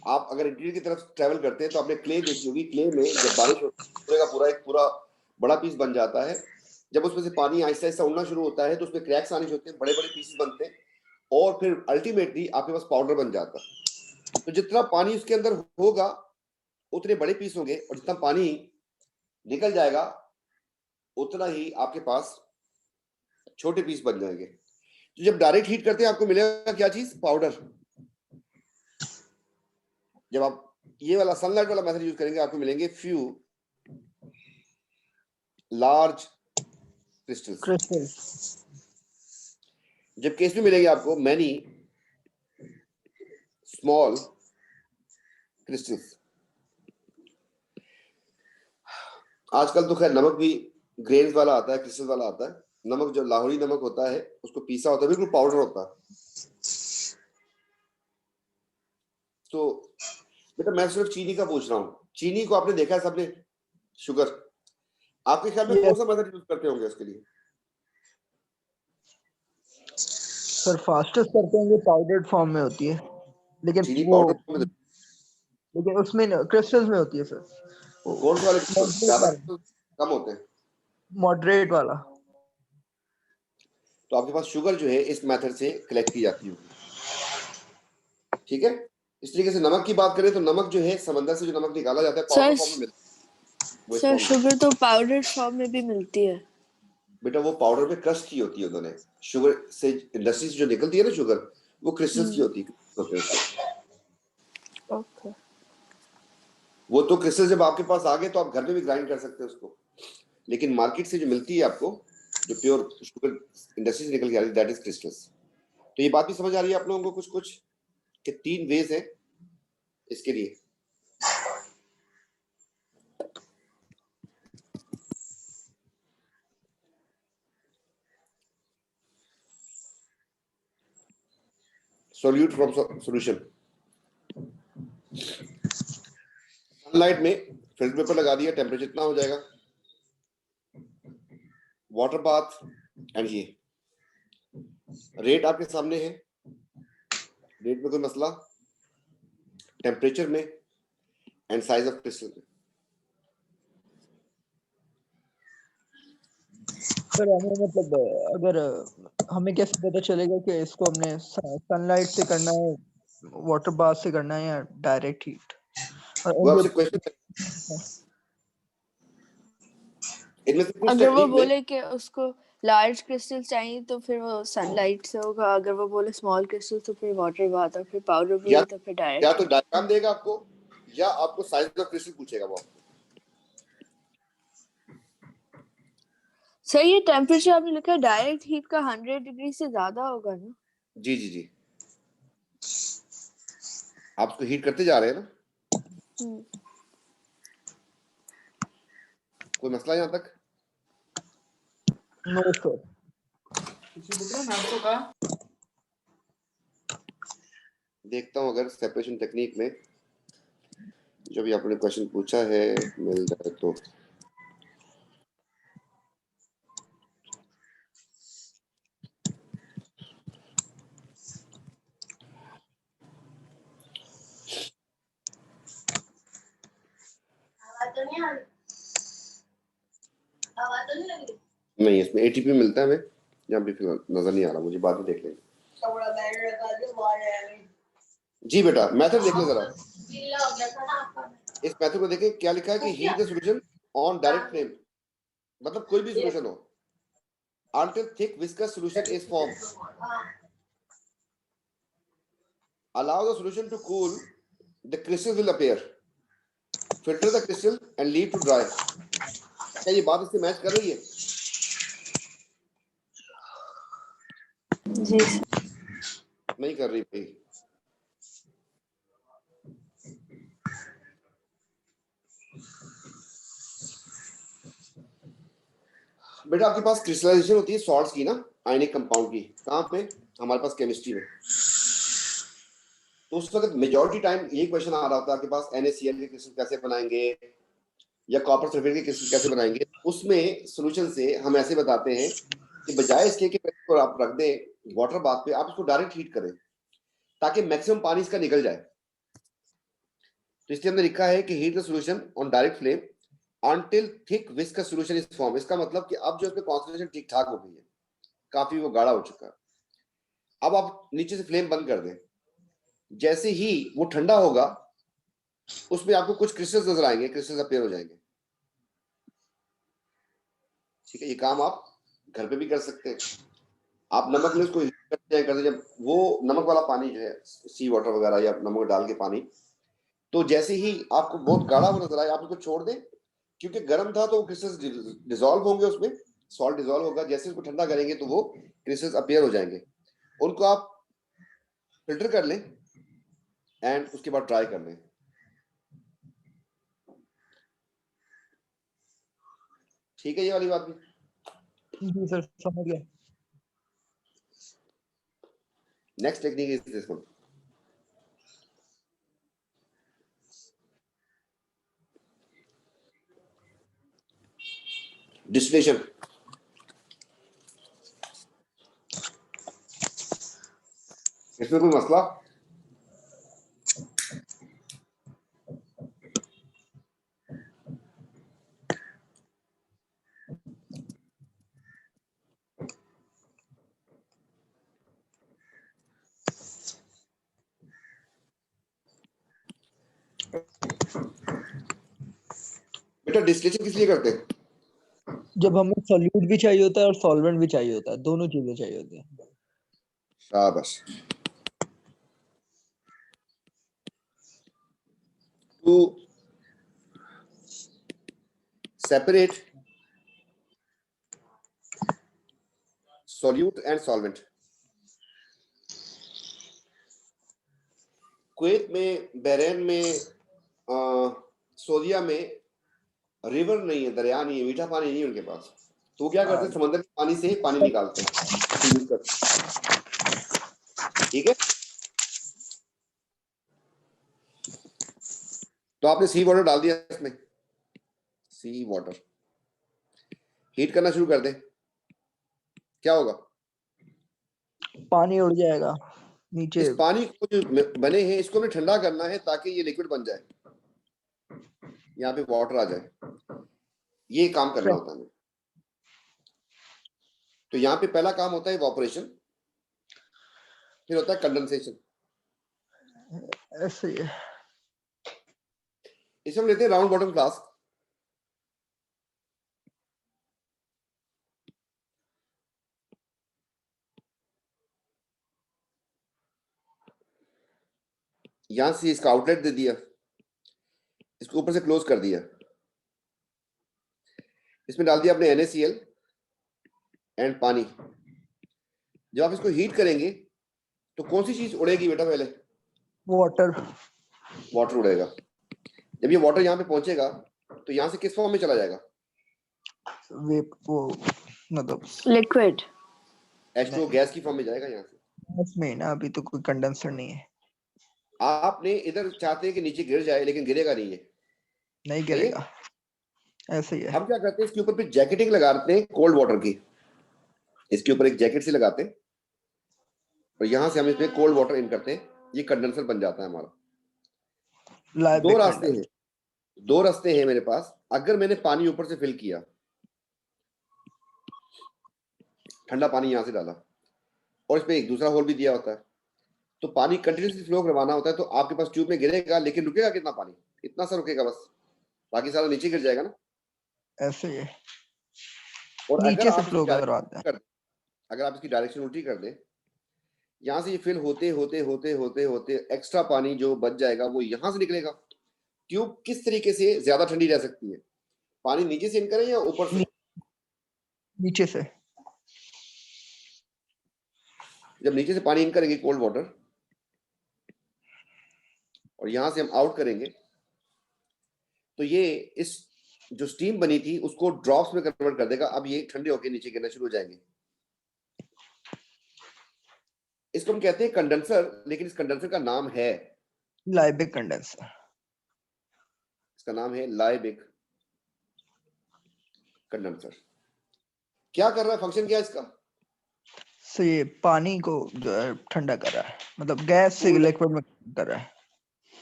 आप अगर इंटीरियर की तरफ ट्रेवल करते हैं तो आपने क्ले देखी होगी, क्ले में जब बारिश होती है पूरे का पूरा एक पूरा बड़ा पीस बन जाता है। जब उसमें से पानी आहिस्ता आहिस्ता उड़ना शुरू होता है तो उसमें क्रैक्स आने शुरू होते हैं, बड़े बड़े पीसेस बनते हैं, और फिर अल्टीमेटली आपके पास पाउडर बन जाता है। तो जितना पानी उसके अंदर होगा उतने बड़े पीस होंगे, और जितना पानी निकल जाएगा उतना ही आपके पास छोटे पीस बन जाएंगे। तो जब डायरेक्ट हीट करते हैं आपको मिलेगा क्या चीज, पाउडर। जब आप ये वाला सनलाइट वाला मेथड यूज करेंगे आपको मिलेंगे फ्यू लार्ज क्रिस्टल्स,
क्रिस्टल
जबकि इसमें मिलेंगे आपको मैनी स्मॉल क्रिस्टल्स। आजकल तो खैर नमक भी ग्रेन्स वाला आता है, क्रिस्टल वाला आता है। नमक जो लाहौरी नमक होता है उसको पीसा होता है, बिल्कुल पाउडर होता है। तो बेटा मैं सिर्फ चीनी का पूछ रहा हूँ, चीनी को आपने देखा है सबने, शुगर, आपके ख्याल में कौन सा मेथड यूज करते होंगे उसके लिए?
सर फास्टेस्ट करते हैं, पाउडर्ड फॉर्म में होती है, लेकिन
चीनी
वो
पाउडर में
लेकिन उसमें क्रिस्टल्स में होती है सर।
कौन से वाले crystals? ज्यादा crystals कम होते हैं?
मॉडरेट वाला।
तो आपके पास शुगर जो है इस मेथड से कलेक्ट की जाती होगी, ठीक है। इस तरीके से नमक की बात करें तो नमक जो है समंदर से जो नमक निकाला जाता है पाउडर फॉर्म में मिलता है, वो इस
सर
form में।
शुगर तो पाउडर फॉर्म में भी मिलती है।
बेटा वो पाउडर में क्रश की होती है उन्होंने, शुगर से इंडस्ट्री से जो निकलती है ना शुगर, वो क्रिस्टल्स की होती है।
ओके।
वो तो क्रिस्टल जब आपके पास आ गए तो आप घर में भी ग्राइंड कर सकते हैं उसको, लेकिन मार्केट से जो मिलती है आपको, जो प्योर शुगर इंडस्ट्री से निकल के आ रही है, दैट इज क्रिस्टल्स। तो ये बात भी समझ आ रही है आप लोगों को कुछ कुछ कि 3 वेज है इसके लिए। Solute from solution. सनलाइट में फिल्टर पेपर लगा दिया, टेम्परेचर इतना हो जाएगा, वाटर बाथ, एंड ये रेट आपके सामने है, रेट में कोई मसला, टेम्परेचर में, एंड साइज ऑफ क्रिस्टल में।
सर हमें मतलब अगर हमें कैसे पता चलेगा कि इसको हमने सनलाइट से करना है, वाटर बाथ से करना है या डायरेक्ट हीट?
वो आपसे क्वेश्चन, इनमें से कुछ
अगर वो
टेक्निक में
बोले कि उसको लार्ज क्रिस्टल चाहिए तो फिर वो सनलाइट से होगा, अगर वो बोले स्मॉल क्रिस्टल तो फिर वाटर बाथ, और फिर पाउडर
या
बोले तो फिर
या
डायरेक्ट।
तो डायग्राम देगा आपको या आपको साइज ऑफ क्रिस्टल पूछेगा वो आपको।
सर ये टेम्परेचर आपने लिखा है डायरेक्ट हीट का 100 डिग्री से ज्यादा होगा ना?
जी जी जी, आप उसको हीट करते जा रहे हैं ना, कोई मसला यहाँ तक?
No sir.
देखता हूँ अगर सेपरेशन टेक्निक में जो भी आपने क्वेश्चन पूछा है मिल जाए तो। नहीं, इसमें एटीपी मिलता है हमें, यहाँ भी फिलहाल नजर नहीं आ रहा मुझे, बाद में देख लेंगे। जी बेटा, मेथड देख लो जरा, इस मेथड को देखें क्या लिखा है कि heat the solution on direct flame, मतलब कोई भी सॉल्यूशन हो, until thick viscous solution is formed, allow the solution to cool, the crystals will appear, filter the crystal and leave to dry। क्या ये बात इससे मैच कर रही है?
जी सर।
नहीं कर रही भाई। बेटा आपके पास क्रिस्टलाइजेशन होती है सॉल्ट्स की ना, आयनिक कंपाउंड की, कहाँ पे? हमारे पास केमिस्ट्री में। तो उस वक्त मेजॉरिटी टाइम यही क्वेश्चन आ रहा होता है आपके पास, NaCl के क्रिस्टल कैसे बनाएंगे या कॉपर सल्फेट के क्रिस्टल कैसे बनाएंगे। उसमें सॉल्यूशन से हम ऐसे बताते हैं कि बजाय इसके कि आप रख दें वाटर बाथ पे, आप इसको डायरेक्ट हीट करें ताकि मैक्सिमम पानी इसका निकल जाए। तो इसलिए हमने लिखा है कि heat the solution on direct flame until thick viscous solution is formed। इसका मतलब कि अब जो इसमें कॉन्सेंट्रेशन ठीक ठाक हो गई है, काफी वो गाढ़ा हो चुका है। अब आप नीचे से फ्लेम बंद कर दें, जैसे ही वो ठंडा होगा उसमें आपको कुछ क्रिस्टल्स नजर आएंगे, क्रिस्टल्स अपीयर हो जाएंगे। ठीक है, ये काम आप घर पे भी कर सकते हैं। आप नमक में उसको करते हैं, जब वो नमक वाला पानी जो है, सी वाटर वगैरह या नमक डाल के पानी, तो जैसे ही आपको बहुत गाढ़ा हो नजर आए आप उसको छोड़ दें, क्योंकि गर्म था तो वो क्रिस्टल्स डिसॉल्व होंगे, उसमें सॉल्ट डिसॉल्व होगा, जैसे उसको ठंडा करेंगे तो वो क्रिस्टल्स अपीयर हो जाएंगे। उनको आप फिल्टर कर लें एंड उसके बाद ड्राई कर लें। ठीक है, ये वाली बात भी।
जी सर समझ गया।
Next technique is this one. Distillation. इसमें कोई मसला? बेटा डिस्टिलेशन किस लिए करते हैं?
जब हमें सॉल्यूट भी चाहिए होता है और सॉल्वेंट भी चाहिए होता है, दोनों चीजें चाहिए होती है।
शाबाश। To separate solute and solvent। Kuwait में, बहरीन में, सऊदीया में रिवर नहीं है, दरिया नहीं है, मीठा पानी नहीं है उनके पास, तो वो क्या करते हैं, समंदर के पानी से ही पानी निकालते हैं। ठीक है, तो आपने सी वाटर डाल दिया इसमें, सी वाटर हीट करना शुरू कर दे, क्या होगा?
पानी उड़ जाएगा नीचे।
इस पानी को जो बने हैं इसको हमें ठंडा करना है ताकि ये लिक्विड बन जाए, यहाँ पे वाटर आ जाए, ये काम करना होता है। तो यहाँ पे पहला काम होता है इवापोरेशन, फिर होता है कंडेंसेशन।
ऐसे ही है।
इसे हम लेते हैं राउंड बॉटम फ्लास्क। यहां से इसका आउटलेट दे दिया, इसको ऊपर से क्लोज कर दिया, इसमें डाल दिया आपने NaCl एंड पानी। जब आप इसको हीट करेंगे तो कौन सी चीज उड़ेगी बेटा? पहले
वाटर।
वाटर उड़ेगा। जब ये वाटर यहाँ पे पहुंचेगा तो यहाँ से किस फॉर्म में चला जाएगा?
वेप वो मतलब
लिक्विड।
H2O गैस की फॉर्म में जाएगा यहाँ से।
इसमें ना अभी तो कोई कंडेंसर नहीं है।
आपने इधर चाहते हैं कि नीचे गिर जाए, लेकिन गिरेगा नहीं है।
नहीं
सही है?
गिरेगा। ऐसे ही है।
हम क्या करते हैं, इसके ऊपर फिर जैकेटिंग लगाते हैं कोल्ड वाटर की। इसके ऊपर एक जैकेट से लगाते हैं और यहाँ से हम इसमें कोल्ड वाटर इन करते हैं, ये कंडेंसर बन जाता है हमारा। दो
लाइबिक
रास्ते
कंडेंसर।
हैं, दो रास्ते हैं मेरे पास। अगर मैंने पानी ऊपर से फिल किया, ठंडा पानी यहाँ से डाला और इसमें एक दूसरा होल भी दिया होता है, तो पानी कंटिन्यूसली फ्लो करवाना होता है, तो आपके पास ट्यूब में गिरेगा, लेकिन रुकेगा कितना पानी? इतना सा रुकेगा बस, बाकी सारा नीचे गिर जाएगा ना।
ऐसे ही है।
और अगर
नीचे से
आप
फ्लो
इसकी
करवाते हैं।
अगर आप इसकी डायरेक्शन उल्टी कर दें, यहाँ से ये फिल होते होते होते होते होते एक्स्ट्रा पानी जो बच जाएगा वो यहाँ से निकलेगा। ट्यूब किस तरीके से ज्यादा ठंडी रह सकती है? पानी नीचे से इन करें या ऊपर से?
नीचे से।
जब नीचे से पानी इन करेंगे कोल्ड वाटर और यहाँ से हम आउट करेंगे, तो ये इस जो स्टीम बनी थी उसको ड्रॉप्स में कन्वर्ट कर देगा। अब ये ठंडे होकर नीचे गिरना शुरू हो जाएंगे। इसको हम कहते हैं कंडेंसर, लेकिन इस कंडेंसर का नाम है,
लाइबिक कंडेंसर।
इसका नाम है लाइबिक कंडेंसर। क्या कर रहा है, फंक्शन क्या है इसका?
सो ये पानी को जो है ठंडा कर रहा है, मतलब गैस से लिक्विड में कर रहा है।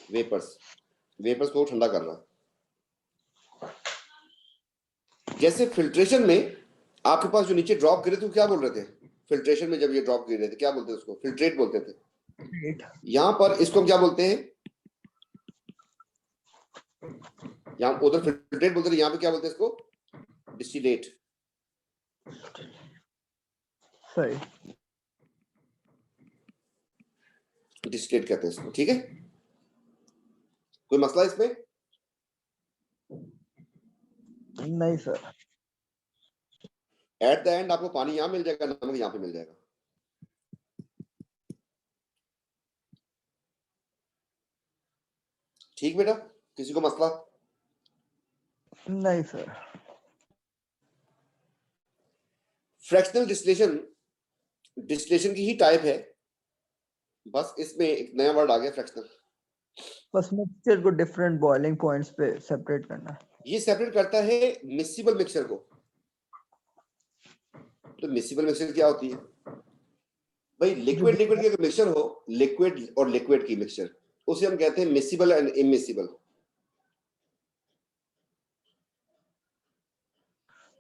वेपर्स को ठंडा कर रहा है। जैसे फिल्ट्रेशन में आपके पास जो नीचे ड्रॉप गिरे थे, क्या बोल रहे थे? फिल्ट्रेशन में जब ये ड्रॉप गिर रहे थे क्या बोलते थे उसको? फिल्ट्रेट बोलते थे। यहाँ पर इसको हम क्या बोलते हैं? यहाँ उधर फिल्ट्रेट बोलते थे, यहाँ पे क्या बोलते हैं इसको? डिस्टिलेट।
सही।
डिस्टिलेट कहते हैं इसको। ठीक है, कोई मसला इसमें?
नहीं सर।
एट द एंड आपको पानी यहाँ मिल जाएगा, नमक यहाँ पे मिल जाएगा। ठीक बेटा, किसी को मसला?
नहीं सर।
फ्रैक्शनल डिस्टिलेशन डिस्टिलेशन की ही टाइप है, बस इसमें एक नया वर्ड आ गया, फ्रैक्शनल।
बस मिक्सचर को डिफरेंट बॉइलिंग पॉइंट्स पे सेपरेट करना है।
ये सेपरेट करता है मिक्सिबल मिक्सचर को। तो मिक्सिबल मिक्सचर क्या होती है भाई? लिक्विड लिक्विड की अगर मिक्सचर हो, लिक्विड और लिक्विड की मिक्सचर, उसे हम कहते हैं मिक्सिबल एंड इमिक्सिबल।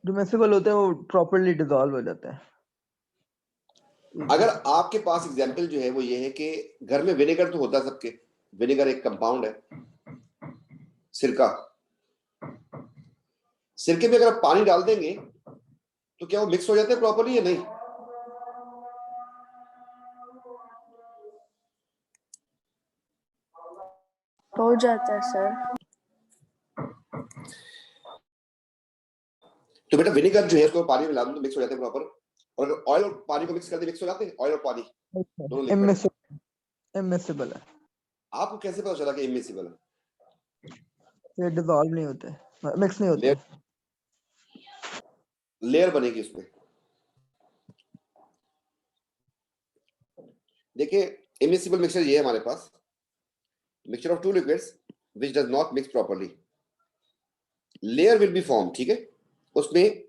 जो मिक्सिबल होते हैं वो प्रॉपर्ली डिसॉल्व हो जाते हैं।
अगर आपके पास एग्जांपल जो है वो ये है कि घर में विनेगर तो होता है सबके, विनेगर एक कंपाउंड है, सिरका। सिरके में अगर आप पानी डाल देंगे तो क्या वो मिक्स हो जाते हैं प्रॉपर्ली या नहीं?
हो जाता है सर।
तो बेटा विनेगर जो है उसको पानी में डाल दो तो मिक्स हो जाते हैं प्रॉपर, और अगर ऑयल और पानी को मिक्स कर दे मिक्स हो जाते हैं? ऑयल और पानी दोनों लिक्विड है।
इमिसिबल है।
आपको कैसे पता चला कि इमिसिबल है?
ये डिसॉल्व नहीं होते, मिक्स नहीं होते।
लेयर बनेगी उसमें। देखिए इमिसिबल मिक्सचर ये है हमारे पास, mixture of two liquids which does not mix properly. Layer will be form, ठीक है, उसमें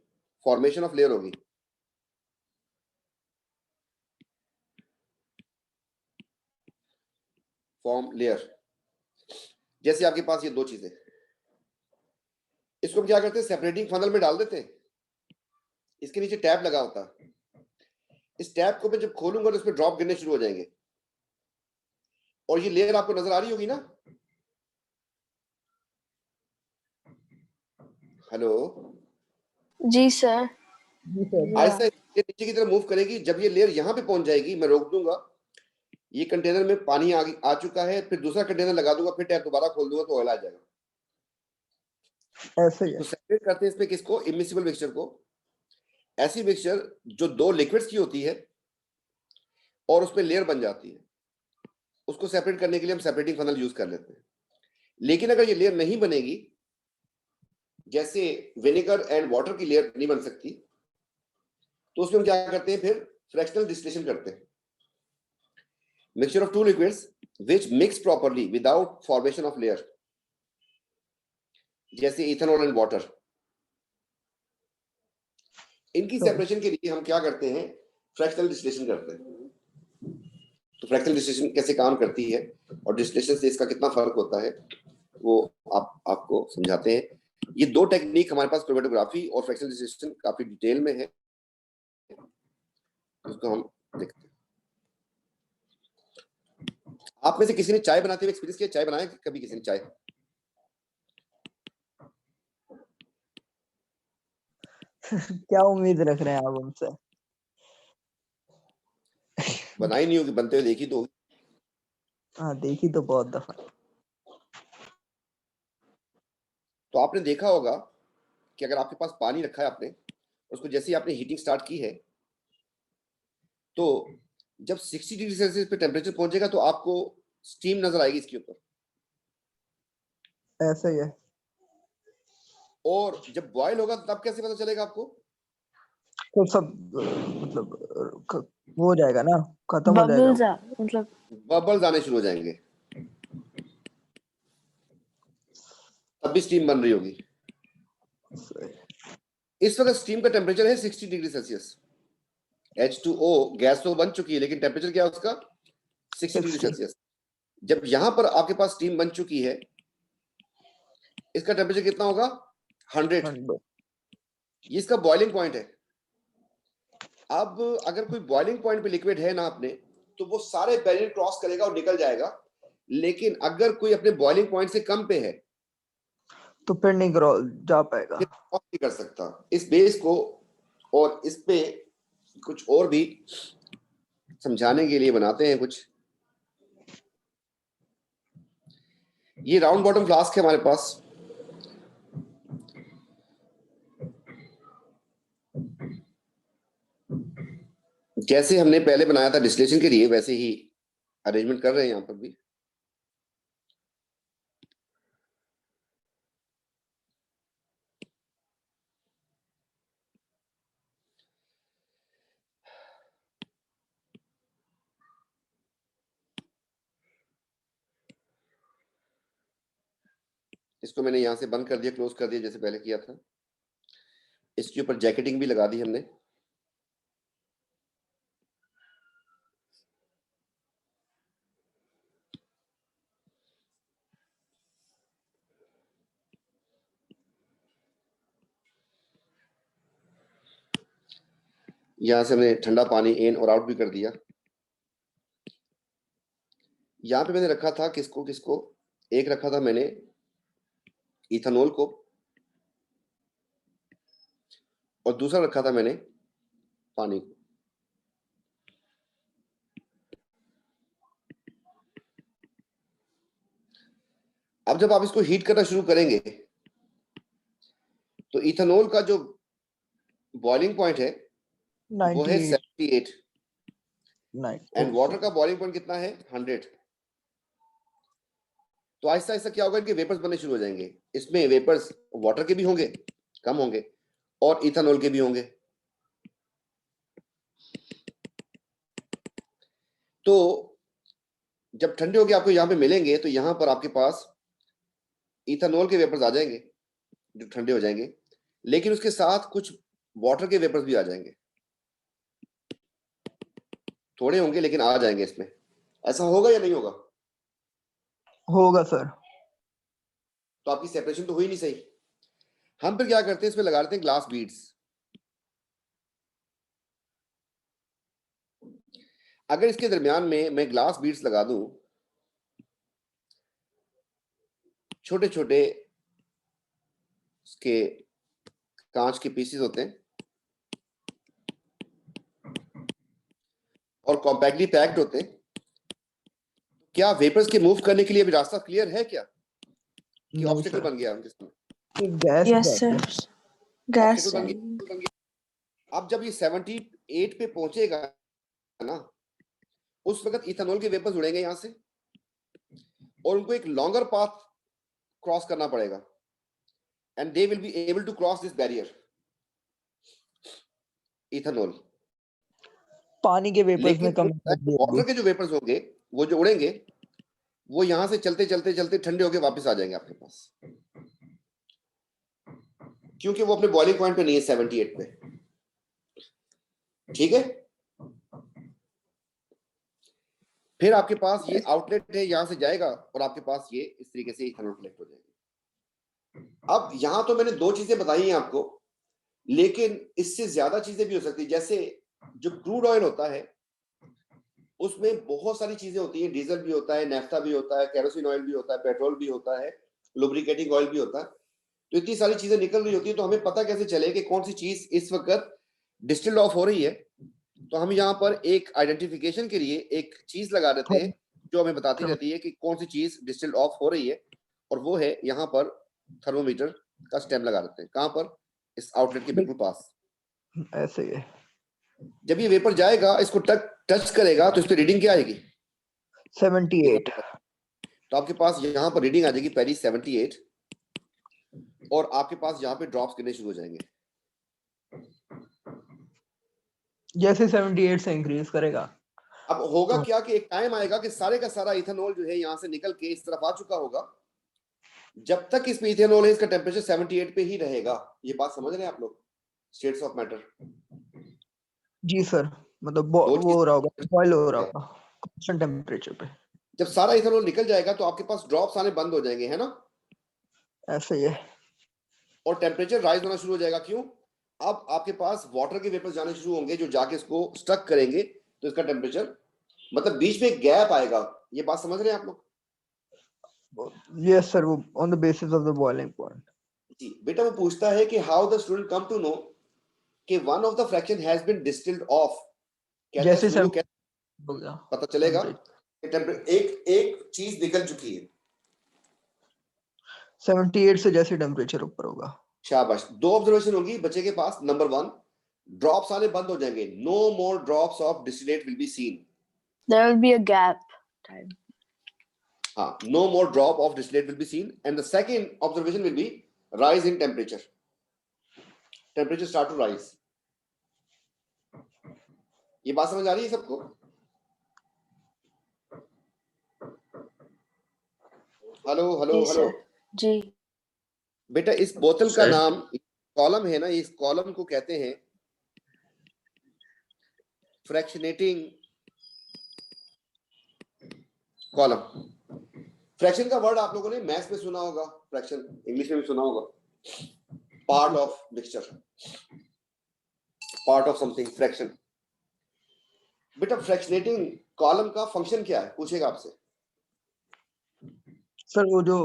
फॉर्मेशन ऑफ लेयर होगी। फॉर्म लेयर, जैसे आपके पास ये दो चीजें, इसको हम क्या करते हैं? सेपरेटिंग फनल में डाल देते हैं। इसके नीचे टैप लगा होता है, इस टैप को मैं जब खोलूंगा तो इसमें ड्रॉप गिरने शुरू हो जाएंगे, और ये लेयर आपको नजर आ रही होगी ना। हेलो,
जी सर।
जी सर।
ऐसा ये नीचे की तरफ मूव करेगी। जब ये लेयर यहाँ पे पहुंच जाएगी, मैं रोक दूंगा, ये कंटेनर में पानी आ चुका है, फिर दूसरा कंटेनर लगा दूंगा, फिर टैप दोबारा खोल दूंगा तो ऑयल आ जाएगा।
ऐसे ही है।
तो सेपरेट करते हैं इसमें किसको, इमिसिबल मिक्सचर को। ऐसी मिक्सचर जो दो लिक्विड्स की होती है और उसमें लेयर बन जाती है, उसको सेपरेट करने के लिए हम सेपरेटिंग फनल यूज कर लेते हैं। लेकिन अगर ये लेयर नहीं बनेगी, जैसे विनेगर एंड वाटर की लेयर नहीं बन सकती, तो उसमें हम क्या करते हैं, फिर फ्रैक्शनल डिस्टिलेशन करते हैं। Mixture of two liquids which mix properly without formation of layer, जैसे इथेनॉल एंड वाटर। इनकी सेपरेशन के लिए हम क्या करते हैं, फ्रैक्शनल डिस्टिलेशन करते हैं। तो फ्रैक्शनल डिस्टिलेशन कैसे काम करती है और डिस्टिलेशन से इसका कितना फर्क होता है, वो आपको समझाते हैं। ये दो टेक्निक हमारे पास क्रोमेटोग्राफी और फ्रैक्शनल डिस्टिलेशन काफी डिटेल में है, उसको हम देखते हैं। आप में से किसी ने चाय बनाते हुए एक्सपीरियंस किया, चाय बनाया कभी किसी ने चाय?
क्या उम्मीद रख रहे हैं आप हमसे?
बनाई नहीं होगी, बनते हुए देखी तो होगी।
हाँ, देखी तो बहुत दफा।
तो आपने देखा होगा कि अगर आपके पास पानी रखा है आपने, उसको जैसे ही आपने हीटिंग स्टार्ट की है, तो जब 60 डिग्री सेल्सियस पे टेम्परेचर पहुंचेगा तो आपको स्टीम नजर आएगी इसके ऊपर।
ऐसा ही है।
और जब बॉयल होगा तब कैसे पता चलेगा आपको?
तो सब मतलब वो हो जाएगा ना, खत्म हो जाएगा।
बबल्स मतलब
बबल्स आने शुरू हो जाएंगे, तब भी स्टीम बन रही होगी। इस वक्त स्टीम का टेम्परेचर है 60 डिग्री सेल्सियस। H2O गैस तो बन चुकी है, लेकिन टेम्परेचर क्या है उसका, 60 डिग्री
60।
सेल्सियस। जब यहां पर आपके पास स्टीम बन चुकी है, इसका टेम्परेचर कितना होगा, 100। ये इसका बॉइलिंग पॉइंट है। अब अगर कोई बॉइलिंग पॉइंट पे लिक्विड है ना अपने, तो वो सारे बैरियर क्रॉस करेगा और निकल जाएगा। लेकिन अगर कोई अपने बॉइलिंग पॉइंट से कम पे है,
तो फिर नहीं जा पाएगा।
फिर क्रॉस नहीं कर सकता इस बेस को। और इस पे कुछ और भी समझाने के लिए बनाते हैं कुछ। ये राउंड बॉटम फ्लास्क है हमारे पास। जैसे हमने पहले बनाया था डिस्टिलेशन के लिए, वैसे ही अरेंजमेंट कर रहे हैं यहाँ पर भी। इसको मैंने यहाँ से बंद कर दिया, क्लोज कर दिया जैसे पहले किया था। इसके ऊपर जैकेटिंग भी लगा दी हमने। यहाँ से हमने ठंडा पानी इन और आउट भी कर दिया। यहाँ पे मैंने रखा था किसको किसको, एक रखा था मैंने इथेनॉल को, और दूसरा रखा था मैंने पानी को। अब जब आप इसको हीट करना शुरू करेंगे, तो इथेनॉल का जो बॉइलिंग पॉइंट है वो है 78, एंड वाटर का बॉइलिंग पॉइंट कितना है, 100। तो आहिस्ता आहिस्ता क्या होगा, इनके वेपर्स बनने शुरू हो जाएंगे। इसमें वेपर्स वाटर के भी होंगे, कम होंगे, और इथेनॉल के भी होंगे। तो जब ठंडे होके आपको यहाँ पे मिलेंगे, तो यहाँ पर आपके पास इथेनॉल के वेपर्स आ जाएंगे जो ठंडे हो जाएंगे, लेकिन उसके साथ कुछ वाटर के वेपर्स भी आ जाएंगे। थोड़े होंगे लेकिन आ जाएंगे इसमें। ऐसा होगा या नहीं होगा?
होगा सर।
तो आपकी सेपरेशन तो हुई नहीं सही। हम फिर क्या करते हैं, इसमें लगा देते हैं ग्लास बीड्स। अगर इसके दरमियान में मैं ग्लास बीड्स लगा दूं, छोटे छोटे इसके कांच के पीसेस होते हैं और कॉम्पैक्टली पैक्ड होते हैं, क्या वेपर्स के मूव करने के लिए अभी रास्ता क्लियर है क्या कि
नहीं
ऑब्स्टिकल
सर,
बन गया उनके सामने?
Gas
yes sir, gas
obstacle बन गया। अब जब ये 78 पे पहुंचेगा ना, उस वक्त इथेनॉल के वेपर्स उड़ेंगे यहां से और उनको एक लॉन्गर पाथ क्रॉस करना पड़ेगा and they will be able to cross this barrier ethanol.
पानी के वेपर्स
लेकिन
में कम
वाटर के जो वेपर्स होंगे वो जो उड़ेंगे वो यहां से चलते चलते चलते ठंडे होके वापस आ जाएंगे आपके पास, क्योंकि वो अपने बॉइलिंग पॉइंट पे नहीं है 78 पे। ठीक है, फिर आपके पास ये आउटलेट है, यहां से जाएगा और आपके पास ये इस तरीके से इथेनॉल कलेक्ट हो जाएगी। अब यहां तो मैंने दो चीजें बताई हैं आपको, लेकिन इससे ज्यादा चीजें भी हो सकती है। जैसे जो क्रूड ऑयल होता है उसमें बहुत सारी चीजें होती है, डीजल भी होता है, नेफ्था भी होता है, केरोसिन ऑयल भी होता है, पेट्रोल भी होता है, लुब्रिकेटिंग ऑयल भी होता है। तो इतनी सारी चीजें निकल रही होती है, तो हमें पता कैसे चले कि कौन सी चीज इस वक्त डिस्टिल्ड ऑफ हो रही है? तो हम यहाँ पर एक आइडेंटिफिकेशन के लिए एक चीज लगा देते हैं जो हमें बताती रहती है कि कौन सी चीज डिस्टिल्ड ऑफ हो रही है, और वो है यहाँ पर थर्मोमीटर का स्टेम लगा देते हैं। कहाँ पर? इस आउटलेट के बिल्कुल पास।
ऐसे ही है।
जब ये वेपर जाएगा, इसको टच करेगा तो इस पे रीडिंग क्या आएगी?
78।
तो आपके पास यहाँ पर रीडिंग आ जाएगी पहली 78 और आपके पास यहाँ पे ड्रॉप्स गिरने शुरू हो जाएंगे।
जैसे 78 से इंक्रीज करेगा
अब होगा
तो
क्या कि एक टाइम आएगा कि सारे का सारा इथेनॉल जो है यहाँ से निकल के इस तरफ आ चुका होगा। जब तक इसमें इथेनॉल है, इसका टेम्परेचर 78 पे ही रहेगा। ये बात समझ रहे हैं आप लोग? States of matter.
जी सर, मतलब वो हो रहा होगा, बॉयल हो रहा होगा कांस्टेंट टेम्परेचर पे।
जब सारा इथेनॉल निकल जाएगा तो आपके पास ड्रॉप्स आने बंद हो जाएंगे, है ना?
ऐसे ही है।
और टेम्परेचर राइज होना शुरू हो जाएगा। क्यों? अब आपके पास वाटर के वेपर्स जाने शुरू होंगे जो जाके इसको स्टक करेंगे, तो इसका टेम्परेचर, मतलब बीच में एक गैप आएगा। ये बात समझ रहे हैं आप लोग?
यस सर, वो on the basis of the boiling point.
जी बेटा, वो पूछता है कि how the student come to know कि one of the fraction has been distilled off. कहता है
जैसे
स्टूडेंट को
सर
कैसे
हो गया
पता चलेगा कि एक चीज निकल चुकी है?
78 से जैसे टेम्परेचर ऊपर होगा।
शाबाश। दो ऑब्जर्वेशन होगी बच्चे के पास। नंबर 1, ड्रॉप्स आने बंद हो जाएंगे। No more drops of distillate will be seen.
There will be a gap time.
हाँ, no more drop of distillate will be seen. And the second observation will be rise in temperature. Temperature start to rise. ये बात समझ आ रही है सबको? Hello hello
जी
hello.
Sir, जी।
बेटा इस बोतल का नाम, कॉलम है ना, इस कॉलम को कहते हैं फ्रैक्शनेटिंग कॉलम। फ्रैक्शन का वर्ड आप लोगों ने मैथ्स में सुना होगा, फ्रैक्शन इंग्लिश में भी सुना होगा। Part of mixture, part of something, fraction. बेटा फ्रैक्शनेटिंग कॉलम का फंक्शन क्या है पूछेगा आपसे।
सर वो जो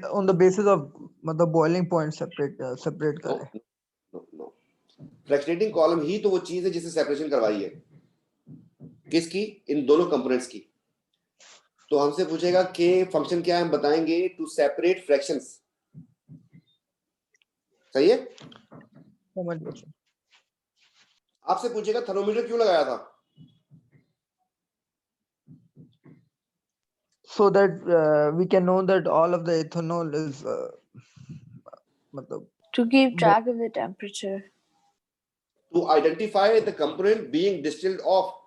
ऑन द बेसिस ऑफ मतलब बॉइलिंग पॉइंट सेपरेट करे।
नो, फ्रैक्शनेटिंग कॉलम ही तो वो चीज है जिससे सेपरेशन करवाई है। किसकी? इन दोनों कंपोनेंट्स की। तो हमसे पूछेगा कि फंक्शन क्या है, हम बताएंगे टू सेपरेट फ्रैक्शंस। सही है?
समझ गया सर।
आपसे पूछेगा थर्मोमीटर क्यों लगाया था?
So that we can know that all of the ethanol is मतलब
To keep track of the temperature.
To identify the component being distilled off.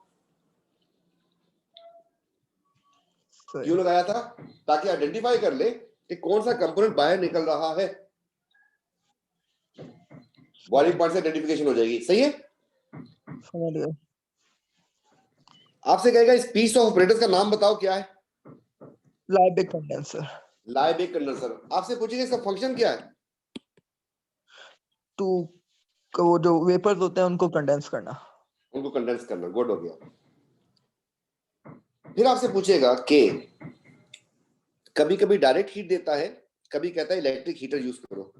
क्यों लगाया था? ताकि आइडेंटिफाई कर ले कि कौन सा कंपोनेंट बाहर निकल रहा है। बॉइलिंग पॉइंट से आइडेंटिफिकेशन हो जाएगी। सही है?
समझ गया।
आपसे कहेगा इस पीस ऑफ ऑपरेटर्स का नाम बताओ क्या है?
लाइबेक कंडेंसर।
लाइबेक कंडेंसर। आपसे पूछेगा इसका फंक्शन क्या है?
टू वो जो वेपर्स होते हैं उनको कंडेंस करना।
उनको कंडेंस करना, गुड हो गया। फिर आपसे पूछेगा कि कभी कभी डायरेक्ट हीट देता है, कभी कहता है इलेक्ट्रिक हीटर यूज करो।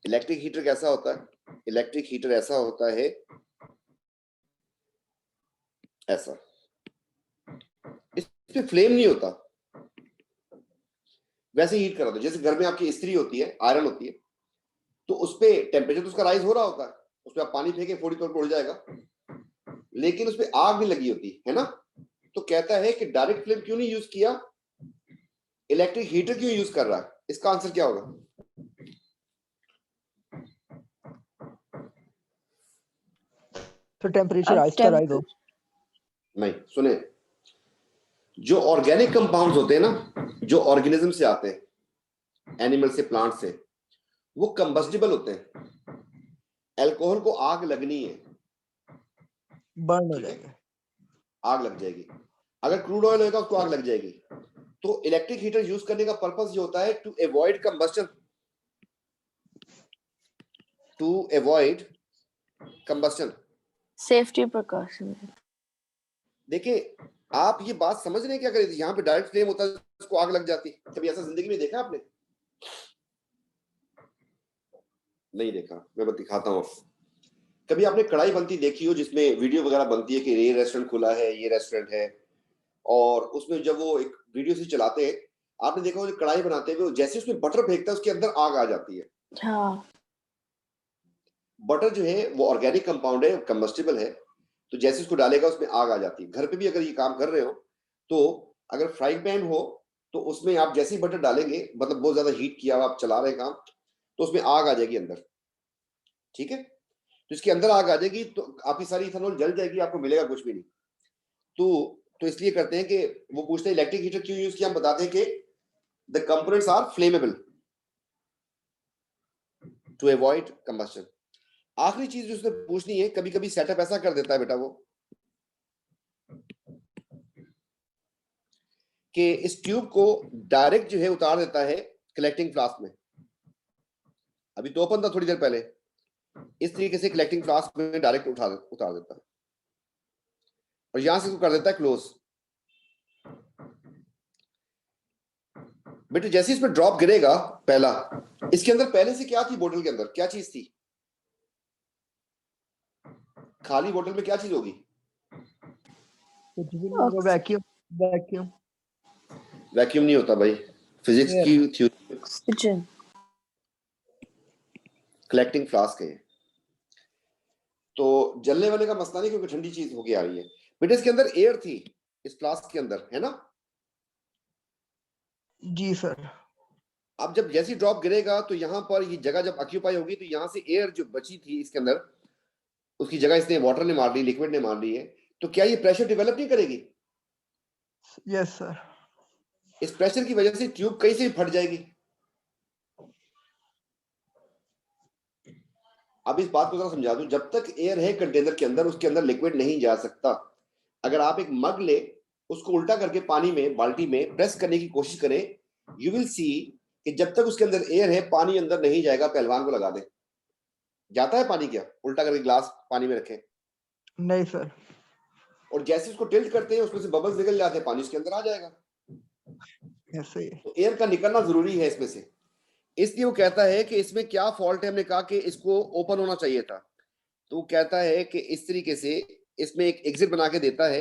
इलेक्ट्रिक हीटर कैसा होता है? इलेक्ट्रिक हीटर ऐसा होता है, ऐसा, इसमें फ्लेम नहीं होता, वैसे हीट करा दो। जैसे घर में आपकी इस्त्री होती है, आयरन होती है, तो उस पे टेम्परेचर तो उसका राइज हो रहा होता है, उस पर आप पानी फेंके फौरी तौर पर उड़ जाएगा, लेकिन उस पर आग नहीं लगी होती है ना। तो कहता है कि डायरेक्ट फ्लेम क्यों नहीं यूज किया, इलेक्ट्रिक हीटर क्यों यूज कर रहा है? इसका आंसर क्या होगा?
तो टेम्परेचर
अब
आहिस्ता राइज हो।
नहीं, सुने, जो ऑर्गेनिक कंपाउंड्स होते हैं ना, जो ऑर्गेनिज्म से आते हैं, एनिमल से, प्लांट से, वो कंबस्टिबल होते हैं। अल्कोहल को आग लगनी है,
बर्न हो
ठीक है,
जाएगा।
आग लग जाएगी। अगर क्रूड ऑयल होगा उसको आग लग जाएगी। तो इलेक्ट्रिक हीटर यूज करने का पर्पस ये होता है to avoid combustion, to avoid combustion.
Safety precaution.
देखिए, आप ये बात समझ रहे हैं कि अगर यहाँ पे डायरेक्ट फ्लेम होता है उसको आग लग जाती? कभी ऐसा जिंदगी में देखा आपने? नहीं देखा, मैं बस दिखाता हूँ। कभी आपने कढ़ाई बनती देखी हो जिसमें वीडियो वगैरह बनती है कि ये रेस्टोरेंट खुला है, ये रेस्टोरेंट है, और उसमें जब वो एक वीडियो से चलाते हैं, आपने देखा वो कढ़ाई बनाते हुए जैसे उसमें बटर फेंकता है उसके अंदर आग आ जाती है।
हाँ,
बटर जो है वो ऑर्गेनिक कंपाउंड है, कंबस्टिबल है, तो जैसे उसको डालेगा उसमें आग आ जाती है। घर पे भी अगर ये काम कर रहे हो तो अगर फ्राइंग पैन हो तो उसमें आप जैसे ही बटर डालेंगे, मतलब बहुत ज्यादा हीट किया हुआ आप चला रहे काम, तो उसमें आग आ जाएगी अंदर, ठीक है। तो इसके अंदर आग आ जाएगी तो आपकी सारी इथेनॉल जल जाएगी, आपको मिलेगा कुछ भी नहीं। तो इसलिए करते हैं कि वो पूछते हैं इलेक्ट्रिक हीटर क्यों यूज किया, हम बताते हैं कि the components are flammable to avoid combustion. आखिरी चीज जो उसने पूछनी है, कभी कभी सेटअप ऐसा कर देता है बेटा वो कि इस ट्यूब को डायरेक्ट जो है उतार देता है कलेक्टिंग फ्लास्क में। अभी तो ओपन था थोड़ी देर पहले, इस तरीके से कलेक्टिंग फ्लास्क में डायरेक्ट उतार देता है और यहां से कर देता है क्लोज। बेटे जैसे इसमें ड्रॉप गिरेगा पहला, इसके अंदर पहले से क्या थी, बोतल के अंदर क्या चीज थी? खाली बोतल में क्या चीज होगी?
कुछ भी नहीं होगा, वैक्यूम। वैक्यूम
वैक्यूम नहीं होता भाई, फिजिक्स
Air.
की थ्योरी,
ऑक्सीजन।
कलेक्टिंग फ्लास्क है। तो जलने वाले का मसला नहीं, क्योंकि ठंडी चीज होके आ रही है। बेटे इसके अंदर एयर थी, इस फ्लास्क के अंदर, है ना?
जी सर।
अब जब जैसी ड्रॉप गिरेगा तो यहाँ पर ये जगह जब ऑक्यूपाई होगी तो यहाँ से एयर जो बची थी इसके अंदर, उसकी जगह इसने वाटर ने मार ली, लिक्विड ने मार ली है, तो क्या ये प्रेशर डेवलप नहीं करेगी?
Yes sir.
इस प्रेशर की वजह से ट्यूब कहीं से भी फट जाएगी। अब इस बात को जरा समझा दूं, जब तक एयर है कंटेनर के अंदर उसके अंदर लिक्विड नहीं जा सकता। अगर आप एक मग ले, उसको उल्टा करके पानी में, बाल्टी में प्रेस करने की कोशिश करें, यू विल सी कि जब तक उसके अंदर एयर है पानी अंदर नहीं जाएगा। पहलवान को लगा दे, जाता है पानी क्या? उल्टा करके ग्लास पानी में रखें
नहीं सर।
और जैसे उसको टिल्ट करते हैं उसमें से बबल्स निकल जाते हैं, पानी उसके अंदर आ जाएगा।
ऐसे ही।
तो एयर का निकलना जरूरी है इसमें से। इसलिए वो कहता है कि इसमें क्या फॉल्ट है। हमने कहा कि इसको ओपन होना चाहिए था, तो वो कहता है कि इस तरीके से इसमें एक एग्जिट बना के देता है,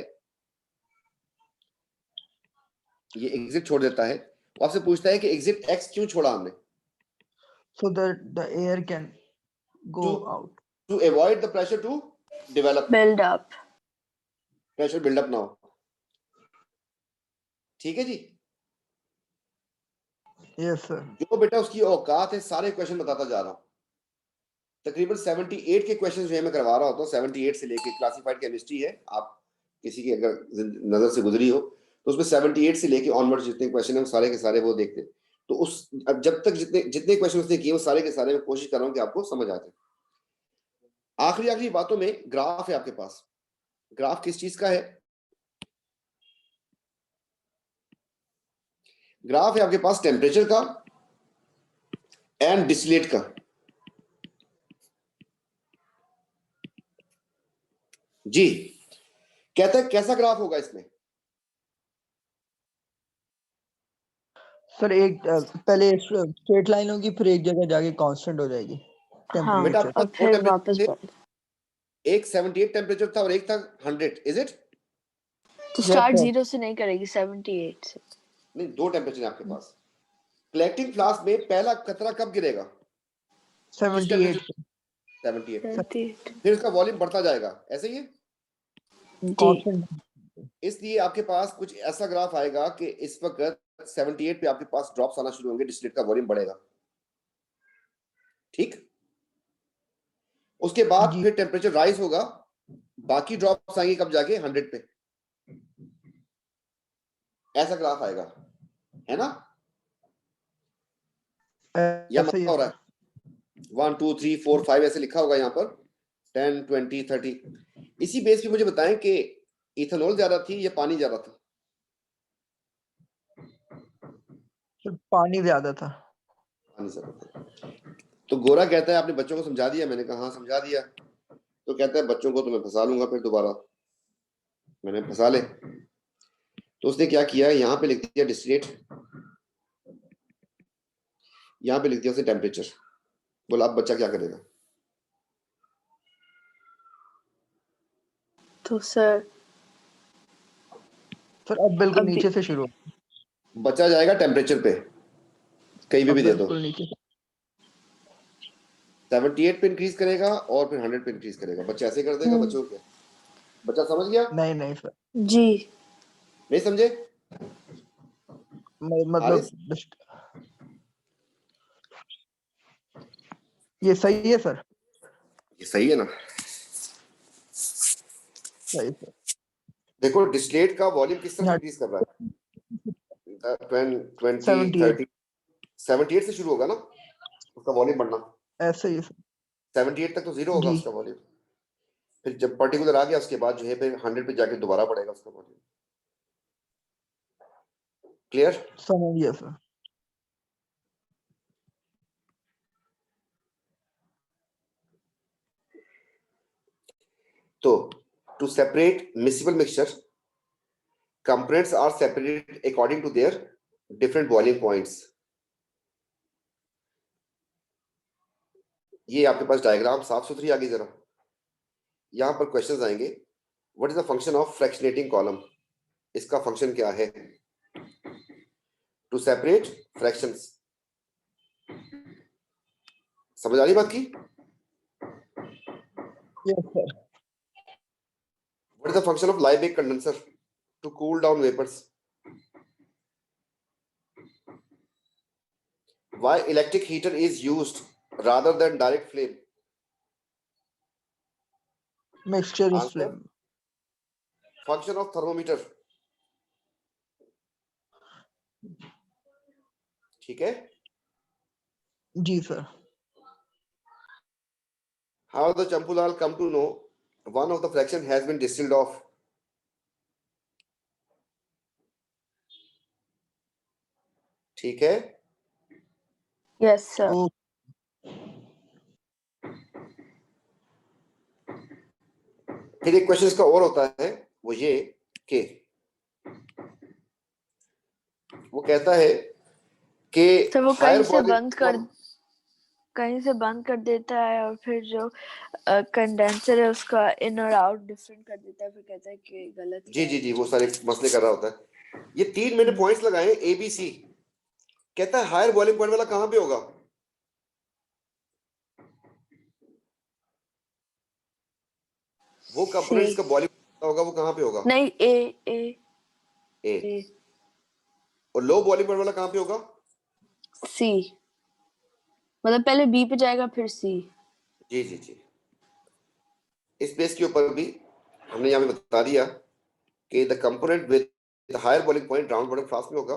ये एग्जिट छोड़ देता है। वो आपसे पूछता है कि एग्जिट एक्स क्यों छोड़ा हमने?
So that the air can go
To
out.
to avoid the pressure to develop,
build up.
Pressure buildup ना हो। ठीक है जी।
Yes sir.
जो बेटा उसकी औकात है, सारे क्वेश्चन बताता जा रहा हूं। तकरीबन 78 के क्वेश्चन जो है मैं करवा रहा होता हूँ। 78 से लेके क्लासिफाइड केमिस्ट्री है, आप किसी की अगर नजर से गुजरी हो तो उसमें 78 से लेके ऑनवर्ड जितने क्वेश्चन है वो सारे के सारे वो देखते हैं। तो उस अब जब तक जितने जितने क्वेश्चन उसने किए वो सारे के सारे मैं कोशिश कर रहा हूँ कि आपको समझ आ जाए। आखिरी बातों में ग्राफ है आपके पास। ग्राफ किस चीज का है? ग्राफ है आपके पास टेम्परेचर का एंड डिस्टिलेट का। जी, कहता है कैसा ग्राफ होगा इसमें?
सर एक पहले स्ट्रेट लाइन होगी, फिर एक जगह जाके कांस्टेंट हो जाएगी
हाँ
बेटा
टेम्परेचर।
आपके
और
पास दो
फिर वापस
टेम्परेचर थे,
बढ़
एक 78 टेम्परेचर था और एक था 100, इज इट?
तो
यस
स्टार्ट
सर,
0 से नहीं करेगी 78 से।
नहीं, दो टेम्परेचर है आपके पास। कलेक्टिंग फ्लास्क में पहला कतरा कब गिरेगा? किस
78
टेम्परेचर? 78 पे।
78
फिर इसका वॉल्यूम बढ़ता जाएगा, ऐसे ही है।
जी
कांस्टेंट।
इसलिए आपके पास कुछ ऐसा ग्राफ आएगा कि इस वक्त 78 पे आपके पास ड्रॉप्स आना शुरू होंगे, डिस्टिलेट का वॉल्यूम बढ़ेगा, ठीक। उसके बाद
जी
फिर टेम्परेचर राइज होगा, बाकी ड्रॉप्स आएंगे कब जाके 100 पे, ऐसा ग्राफ आएगा, है ना? या
ऐसा ही
मसला
है
हो रहा
सर।
है? 1 2 3 4 5 ऐसे लिखा होगा यहाँ पर, 10 20 30। इसी बेस पे मुझे बताएं कि इथेनॉल ज्यादा थी या पानी ज्यादा था?
सर पानी ज्यादा था।
पानी ज्यादा था। तो गोरा कहता है आपने बच्चों को समझा दिया? मैंने कहा हाँ समझा दिया। तो कहता है बच्चों को तो मैं फंसा लूंगा फिर दोबारा। मैंने फंसा ले। तो उसने क्या किया, यहाँ पे लिख दिया डिस्टिलेट, यहाँ पे लिख दिया उसने टेम्परेचर। बोला अब बच्चा क्या करेगा?
तो सर
सर अब बिल्कुल
अभी
नीचे से शुरू हो।
बच्चा जाएगा टेम्परेचर पे, कहीं पे
अब
भी दे दो।
बिल्कुल नीचे से।
78 पे इंक्रीज करेगा और फिर 100 पे इंक्रीज करेगा। बच्चा ऐसे कर देगा बच्चों के। बच्चा समझ गया?
नहीं नहीं सर,
जी
नहीं समझे?
मतलब
हारिस,
ये सही है सर।
ये सही है ना?
सही सर।
देखो डिस्टिलेट का वॉल्यूम किस तरह से
यहाँ
इंक्रीज कर रहा है? 20
78
30 78 से शुरू होगा ना उसका वॉल्यूम बढ़ना।
ऐसे ही है सर।
78 तक तो जीरो होगा
जी
उसका वॉल्यूम। फिर जब पर्टिकुलर आ गया उसके बाद जो है फिर 100 पे जाके दोबारा बढ़ेगा उसका वॉल्यूम। क्लियर?
समझ गया सर।
तो to separate miscible mixture, components are separated according to their different boiling points. ये आपके पास डायग्राम साफ सुथरी आ गई जरा। यहां पर क्वेश्चंस आएंगे, what is the function of fractionating column? इसका फंक्शन क्या है? To separate fractions. समझ आ रही बात की?
Yes sir.
What is the function of Liebig condenser? To cool down vapours. Why electric heater is used rather than direct flame?
Mixture is
Answer,
flame.
function of thermometer. ठीक है।
जी सर।
How the Champulal come to know one of the fraction has been distilled off? ठीक है।
Yes sir
ओ
फिर एक question इसका और होता है, वो ये कि वो कहता है कि
तो वो
हायर
कहीं से बंद कर देता है और फिर जो कंडेंसर है उसका इन और आउट डिफरेंट कर देता है, फिर कहता है कि गलत
जी
है।
जी जी वो सारे मसले कर रहा होता है। ये 3 मैंने पॉइंट्स लगाए ए बी सी। कहता है हायर बॉइलिंग पॉइंट वाला कहां पे होगा? वो कंपोनेंट
सी
जिसका बॉइलिंग होगा वो कहां पे होगा?
नहीं ए ए
ए।
ए
और लो बॉइलिंग पॉइंट वाला कहां पे होगा?
सी, मतलब पहले बी पे जाएगा फिर सी।
जी जी जी। इस बेस के ऊपर भी हमने यहाँ पे बता दिया कि the component with the higher boiling point round bottom flask में होगा,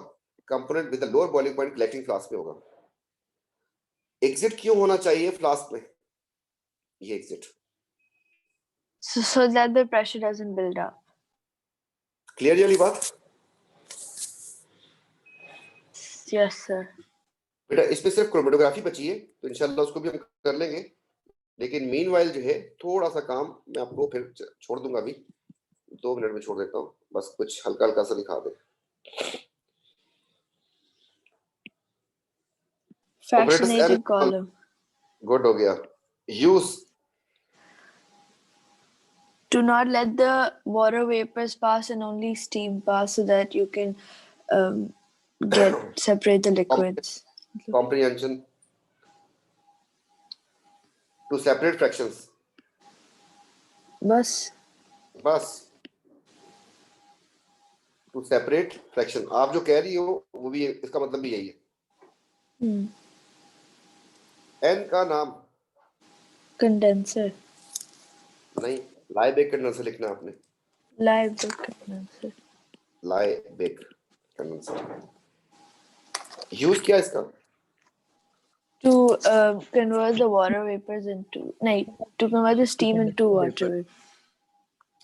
component with the lower boiling point collecting flask में होगा। एग्जिट क्यों होना चाहिए फ्लास्क में? ये exit
so that the pressure doesn't build up.
Clear वाली बात?
Yes sir.
बेटा इस पे सिर्फ क्रोमेटोग्राफी बची है, तो इंशाल्लाह उसको भी हम कर लेंगे। लेकिन मीनवाइल जो है थोड़ा सा काम मैं आपको फिर छोड़ दूंगा, अभी 2 मिनट में छोड़ देता हूँ, बस कुछ हल्का हल्का सा दिखा दे।
Fractionating column.
गुड हो गया। Use
To not let the water vapors pass and only steam pass so that you can separate the liquids.
comprehension, to separate fractions,
बस
बस to separate fraction। आप जो कह रही हो वो भी इसका मतलब भी यही है। n का नाम
कंडेंसर,
नहीं, लाइबेक कंडेंसर लिखना है आपने,
लाइबेक कंडेंसर।
लाइबेक कंडेंसर। यूज क्या है इसका?
To convert the water vapors into, to convert the steam into water vapor.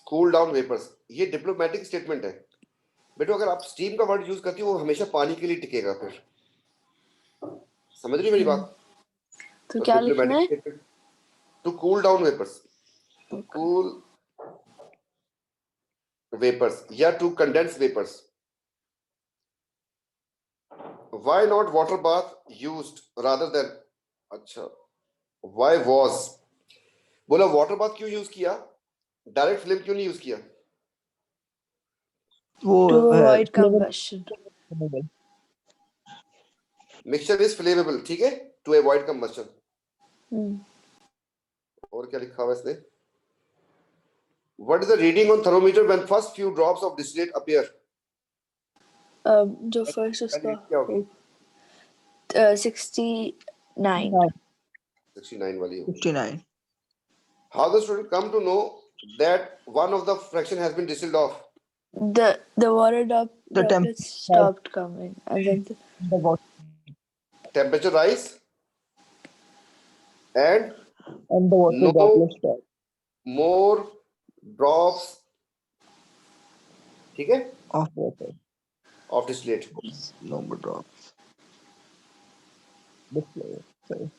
Cool down vapours, ये डिप्लोमेटिक स्टेटमेंट है बेटो। अगर आप स्टीम का वर्ड यूज करती हो वो हमेशा पानी के लिए टिकेगा, फिर समझ रही मेरी बात?
तो क्या लिखना है?
To cool down vapours, to cool vapours या to condense vapours. Why not water bath used rather than, अच्छा why was, बोला वाटर बाथ क्यों यूज किया, डायरेक्ट फ्लेम क्यों नहीं यूज किया?
वो
To avoid combustion.
Mixture is flammable, ठीक है, टू अवॉइड कंबस्शन। और क्या लिखा हुआ इसने? What is the reading on thermometer when first few drops of distillate appear?
जो फर्स्ट उसका
क्या होगी?
69
69 वाली होगी।
69.
How the student come to know that one of the fraction has been distilled off?
the water
The
droplets stopped coming and then
the water
Temperature rise and
and the water
no
droplets stop.
more drops, ठीक है,
Of water.
of distillate।
No more drops. Distillate. Sorry.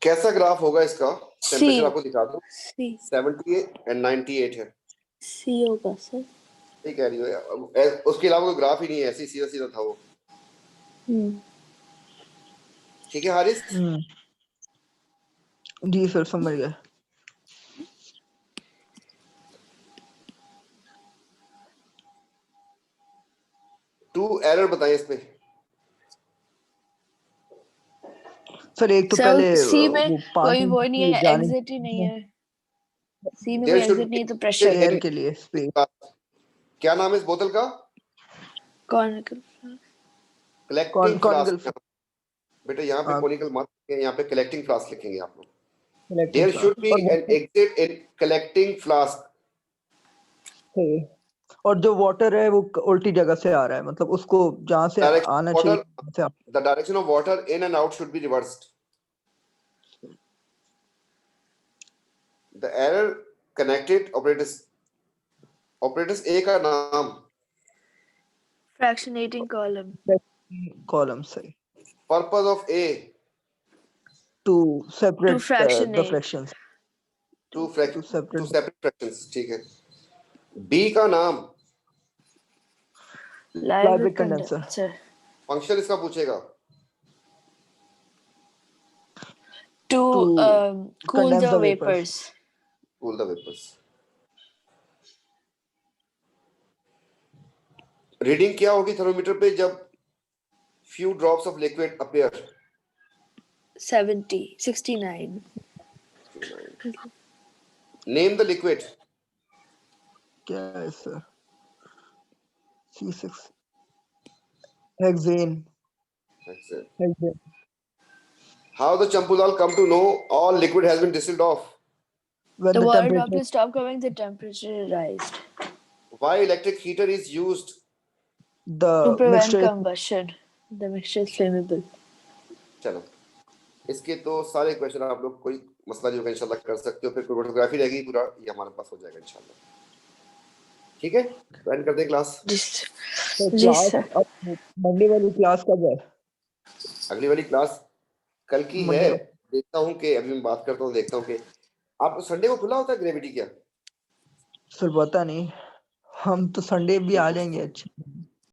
कैसा graph होगा इसका?
C.
Temperature आपको दिखा दूं,
C
78 and 98 है।
C होगा सर।
सही कह रही हो यार, उसके अलावा कोई ग्राफ ही नहीं है, ऐसे सीधा सीधा था वो। ठीक है हारिस?
जी सर समझ गया।
टू एरर बताइए इसमें।
सर एक तो
सर
पहले
C में
वो 5
कोई वो नहीं है,
जाने
एग्जिट ही नहीं है। C में
There
कोई
should
एग्जिट नहीं है
be
तो प्रेशर
एयर के लिए स्पेस।
क्या नाम है इस बोतल का?
Conical
collecting
conical
flask. बेटा यहाँ पे
हाँ।
कॉनिकल मत लिखें, यहाँ पे कलेक्टिंग फ्लास्क लिखेंगे आप लोग।
collecting
There should be
flask।
an exit in collecting flask।
और जो वाटर है वो उल्टी जगह से आ रहा है, मतलब उसको जहाँ से
Direction
आना
of
चाहिए
water,
वहाँ से
the direction of water in and out should be reversed। The error connected operators, operators A का नाम,
फ्रैक्शनेटिंग कॉलम
कॉलम सही।
purpose of A,
to separate the
fractionate।
fractions।
to
to separate
separate fractions, ठीक है। B का नाम,
लाइब्रेरिक
condenser।
Condenser.
Function इसका पूछेगा।
To cool
condense
the
the
vapors।
Cool the vapors। Reading क्या होगी थर्मोमीटर पे जब few drops of liquid appear?
69।
Name the liquid।
क्या है sir? C6 hexane।
How the champulal come to know all liquid has been distilled off?
when
The
the
water
temperature
droplets stop coming, the temperature rised.
Why electric heater is used?
the
To prevent
mixture
combustion, the mixture is flammable।
चलो इसके तो सारे question आप लोग कोई मसला जो है इंशाल्लाह कर सकते हो, फिर क्रोमेटोग्राफी रहेगी पूरा, ये हमारे पास हो जाएगा इंशाल्लाह। ठीक है, एंड कर दें क्लास।
जी सर।
तो
जी
क्लास
सर।
अब मंडे वाली क्लास कब है?
अगली वाली क्लास कल की है,
मंडे
देखता हूँ कि अभी मैं बात करता हूँ, देखता हूँ कि आप संडे को खुला होता है ग्रेविटी क्या?
फिर पता नहीं, हम तो संडे भी आ जाएंगे। अच्छा